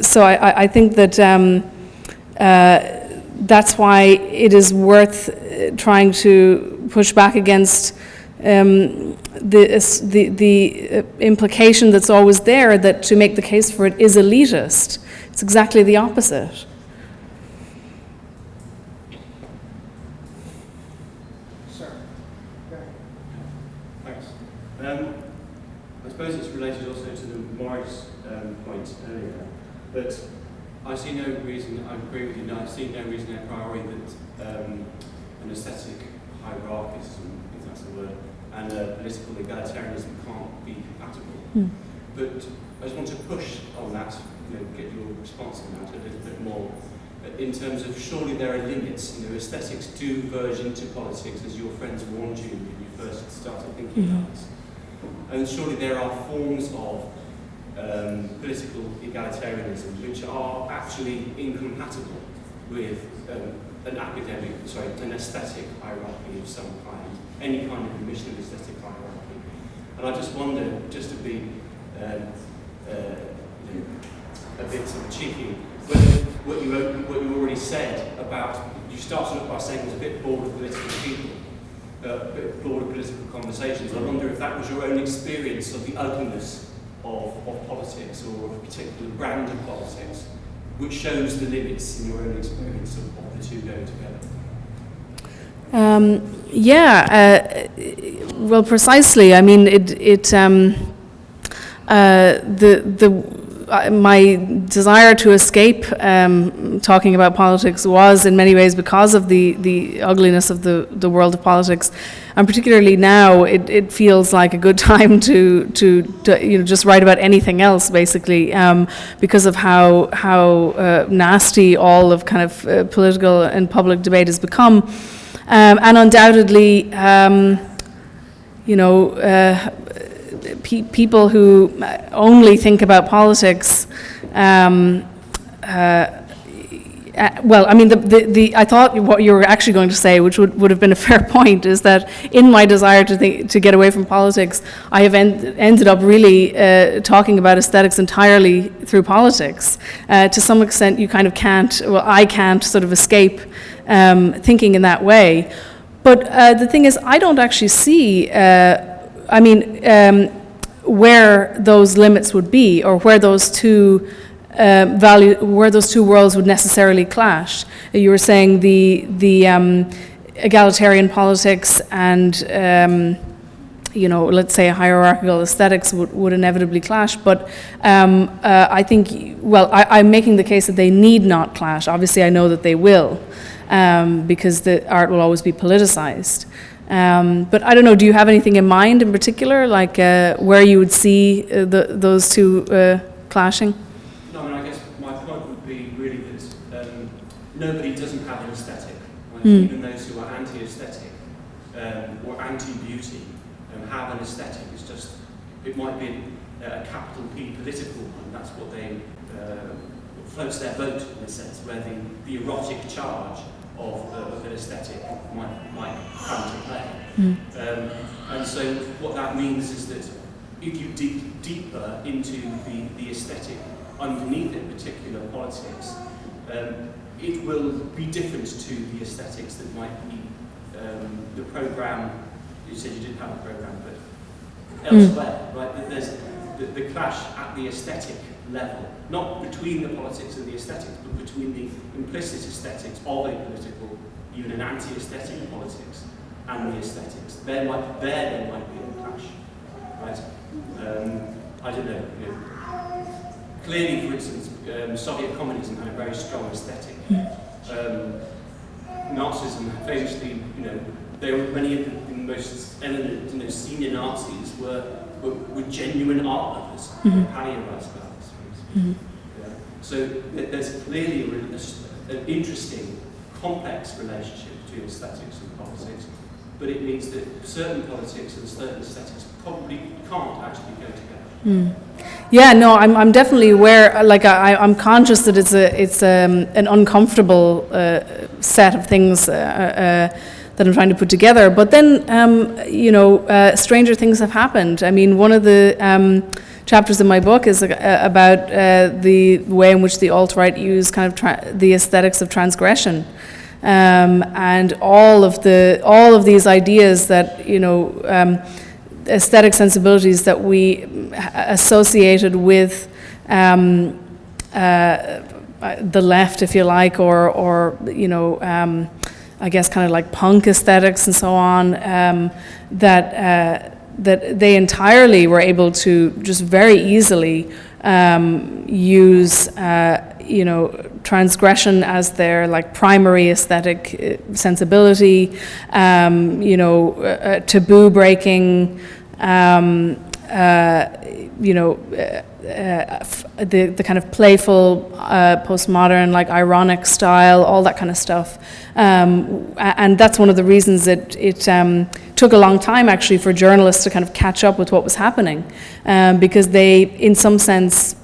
Speaker 1: So I think that that's why it is worth trying to push back against the implication that's always there that to make the case for it is elitist. It's exactly the opposite.
Speaker 4: Sure.
Speaker 8: Thanks. I suppose it's related also to the Morris point earlier, but I see no reason, I agree with you, I see no reason a priori that an aesthetic hierarchism, if that's the word, and political egalitarianism can't be compatible. But I just want to push on that, get your response on that a little bit more. In terms of, surely there are limits. Aesthetics do verge into politics, as your friends warned you when you first started thinking about this. And surely there are forms of political egalitarianism which are actually incompatible with an aesthetic hierarchy of some kind, any kind of admission of aesthetic hierarchy. And I just wonder, just to be a bit sort of cheeky, whether what you already said about, you started off by saying was a bit bored of political people, a bit bored of political conversations. I wonder if that was your own experience of the ugliness of politics, or of a particular brand of politics, which shows the limits in your own experience of the two going together. Well, precisely. I mean,
Speaker 1: my desire to escape talking about politics was in many ways because of the ugliness of the world of politics, and particularly now it feels like a good time to just write about anything else basically, because of how nasty all of kind of political and public debate has become, and undoubtedly people who only think about politics, well, I mean, I thought what you were actually going to say, which would have been a fair point, is that in my desire to get away from politics, I have ended up really talking about aesthetics entirely through politics. To some extent, you kind of can't, well, I can't sort of escape thinking in that way. But the thing is, I don't actually see, where those limits would be, or where those two where those two worlds would necessarily clash. You were saying the egalitarian politics and let's say hierarchical aesthetics would inevitably clash, but I think, well, I'm making the case that they need not clash. Obviously, I know that they will, because the art will always be politicized. But I don't know, do you have anything in mind in particular, like where you would see those two clashing?
Speaker 8: No, I mean, I guess my point would be really that nobody doesn't have an aesthetic. Right? Even those who are anti-aesthetic or anti-beauty have an aesthetic. It's just, it might be a capital P political one. That's what they floats their boat in a sense, where the erotic charge of an aesthetic might come to play. And so what that means is that if you dig deeper into the aesthetic underneath it, particular politics, it will be different to the aesthetics that might be the programme. You said you didn't have a programme, but elsewhere, right? That there's the clash at the aesthetic level, not between the politics and the aesthetics, but between the implicit aesthetics of a political, even an anti-aesthetic politics, and the aesthetics. There might be a clash, right? I don't know. Clearly, for instance, Soviet communism had a very strong aesthetic. Nazism, famously, they were many of the most eminent, senior Nazis were genuine art lovers, paleorized artists, for instance. So there's clearly an interesting, complex relationship between aesthetics and politics, but it means that certain politics and certain aesthetics probably can't actually go together.
Speaker 1: Yeah, no, I'm definitely aware. Like I'm conscious that it's an uncomfortable set of things that I'm trying to put together. But then, stranger things have happened. I mean, one of the chapters in my book is about the way in which the alt-right use kind of the aesthetics of transgression, and all of these ideas that aesthetic sensibilities that we associated with the left, if you like, or I guess kind of like punk aesthetics and so on, that they entirely were able to just very easily use transgression as their like primary aesthetic sensibility, taboo breaking, the kind of playful, postmodern, like ironic style, all that kind of stuff. And that's one of the reasons that it took a long time actually for journalists to kind of catch up with what was happening, because they, in some sense,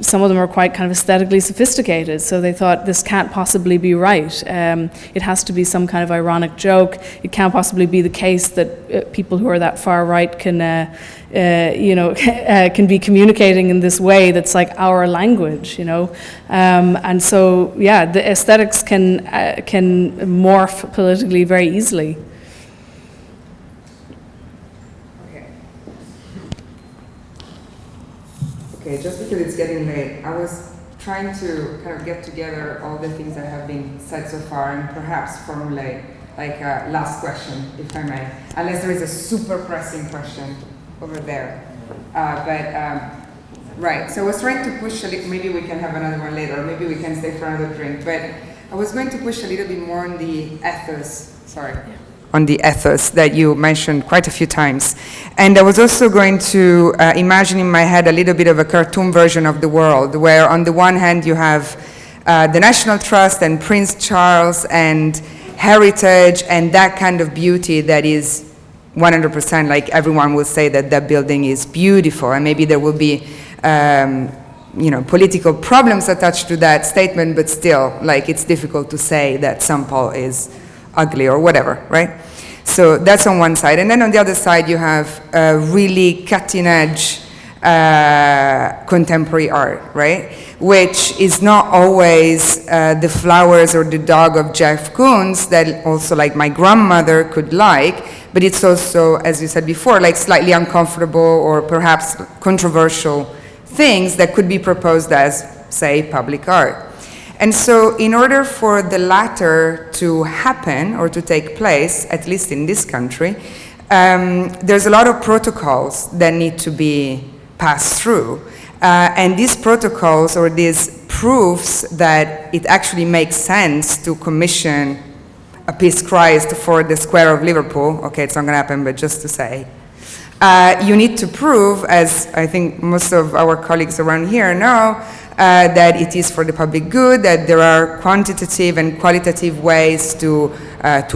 Speaker 1: some of them are quite kind of aesthetically sophisticated, so they thought this can't possibly be right. It has to be some kind of ironic joke. It can't possibly be the case that people who are that far right can be communicating in this way that's like our language, and so yeah, the aesthetics can morph politically very easily.
Speaker 2: Okay, just because it's getting late, I was trying to kind of get together all the things that have been said so far and perhaps formulate like a last question, if I may, unless there is a super pressing question over there. But Right. So I was trying to push a little. Maybe we can have another one later. Or maybe we can stay for another drink. But I was going to push a little bit more on the ethos. On the ethos that you mentioned quite a few times. And I was also going to imagine in my head a little bit of a cartoon version of the world, where on the one hand you have the National Trust and Prince Charles and heritage and that kind of beauty that is 100%, like everyone will say that that building is beautiful, and maybe there will be political problems attached to that statement, but still, like, it's difficult to say that St. Paul is ugly or whatever, right? So that's on one side. And then on the other side, you have really cutting-edge contemporary art, right? Which is not always the flowers or the dog of Jeff Koons that also, like, my grandmother could like, but it's also, as you said before, like slightly uncomfortable or perhaps controversial things that could be proposed as, say, public art. And so in order for the latter to happen or to take place, at least in this country, there's a lot of protocols that need to be passed through. And these protocols or these proofs that it actually makes sense to commission a Peace Christ for the square of Liverpool, okay, it's not gonna happen, but just to say, you need to prove, as I think most of our colleagues around here know, that it is for the public good, that there are quantitative and qualitative ways to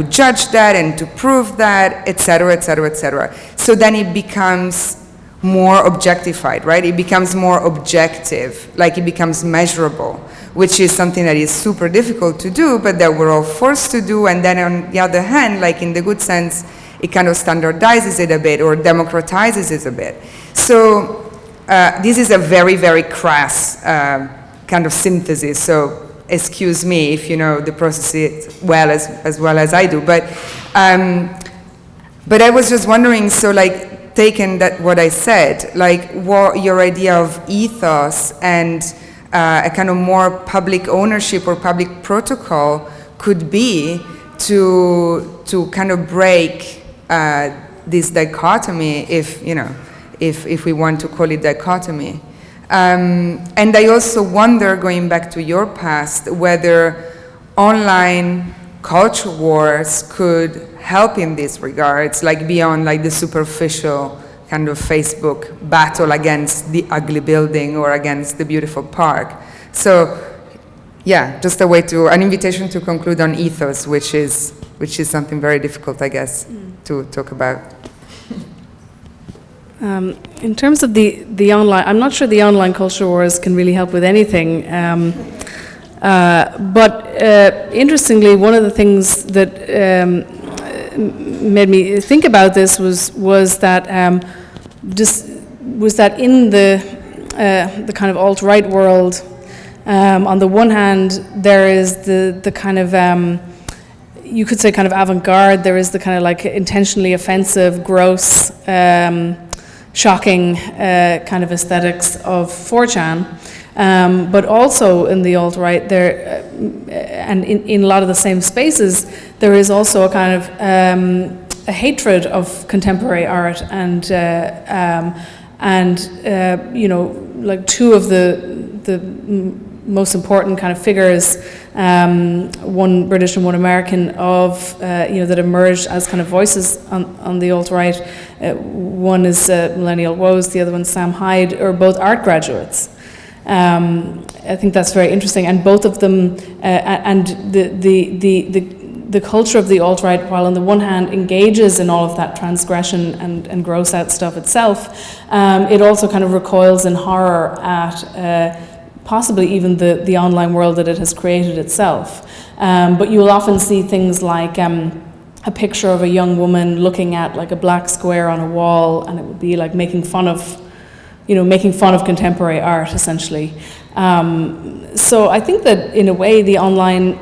Speaker 2: judge that and to prove that, etc., etc., etc. So then it becomes more objectified, right? It becomes more objective, like it becomes measurable, which is something that is super difficult to do, but that we're all forced to do. And then on the other hand, like in the good sense, it kind of standardizes it a bit or democratizes it a bit. So this is a very, very crass kind of synthesis, so excuse me if you know the process as well as I do. But I was just wondering, so like taking that what I said, like what your idea of ethos and a kind of more public ownership or public protocol could be to kind of break this dichotomy, if we want to call it dichotomy. And I also wonder, going back to your past, whether online culture wars could help in these regards, like beyond like the superficial kind of Facebook battle against the ugly building or against the beautiful park. So yeah, just an invitation to conclude on ethos, which is something very difficult, I guess, to talk about.
Speaker 1: In terms of the online, I'm not sure the online culture wars can really help with anything. But interestingly, one of the things that made me think about this was that in the kind of alt-right world, on the one hand, there is the kind of you could say kind of avant-garde. There is the kind of like intentionally offensive, gross, shocking kind of aesthetics of 4chan, but also in the alt-right there, and in a lot of the same spaces, there is also a kind of a hatred of contemporary art, and like two of the most important kind of figures, one British and one American, of that emerged as kind of voices on the alt-right. One is Millennial Woes, the other one Sam Hyde, are both art graduates. I think that's very interesting, and both of them, and the culture of the alt-right, while on the one hand engages in all of that transgression and gross out stuff itself, it also kind of recoils in horror at possibly even the online world that it has created itself. But you will often see things like a picture of a young woman looking at like a black square on a wall, and it would be like making fun of contemporary art, essentially. So I think that in a way the online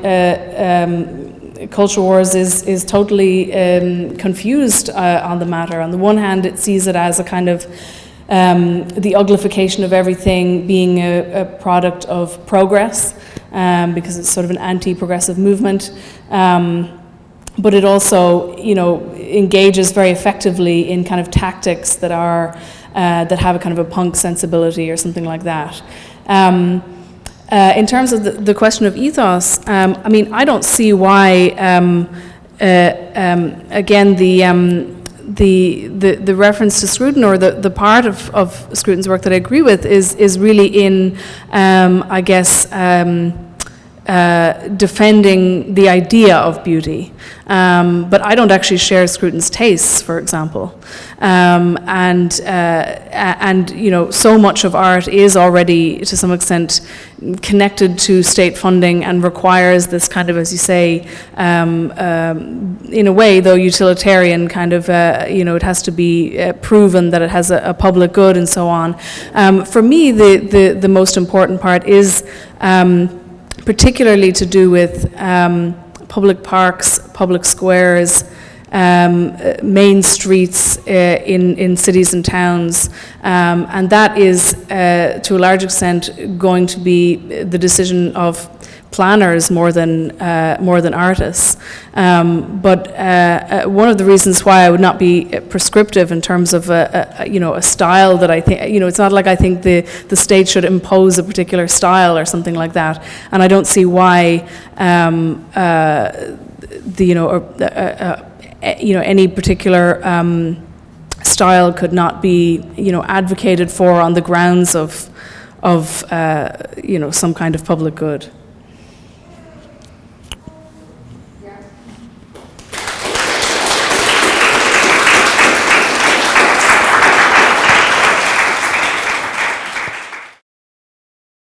Speaker 1: culture wars is totally confused on the matter. On the one hand, it sees it as a kind of the uglification of everything being a product of progress, because it's sort of an anti-progressive movement. But it also, engages very effectively in kind of tactics that are that have a kind of a punk sensibility or something like that. In terms of the question of ethos, I mean, I don't see why, again, the reference to Scruton, or the part of Scruton's work that I agree with, is really in, I guess, defending the idea of beauty. But I don't actually share Scruton's tastes, for example. And you know, so much of art is already, to some extent, connected to state funding and requires this kind of, as you say, in a way, though utilitarian kind of, you know, it has to be proven that it has a public good and so on. For me, the most important part is particularly to do with public parks, public squares, main streets in cities and towns, and that is to a large extent going to be the decision of planners more than artists. But one of the reasons why I would not be prescriptive in terms of you know, a style that I think, you know, it's not like I think the state should impose a particular style or something like that, and I don't see why you know, any particular style could not be, you know, advocated for on the grounds of you know, some kind of public good.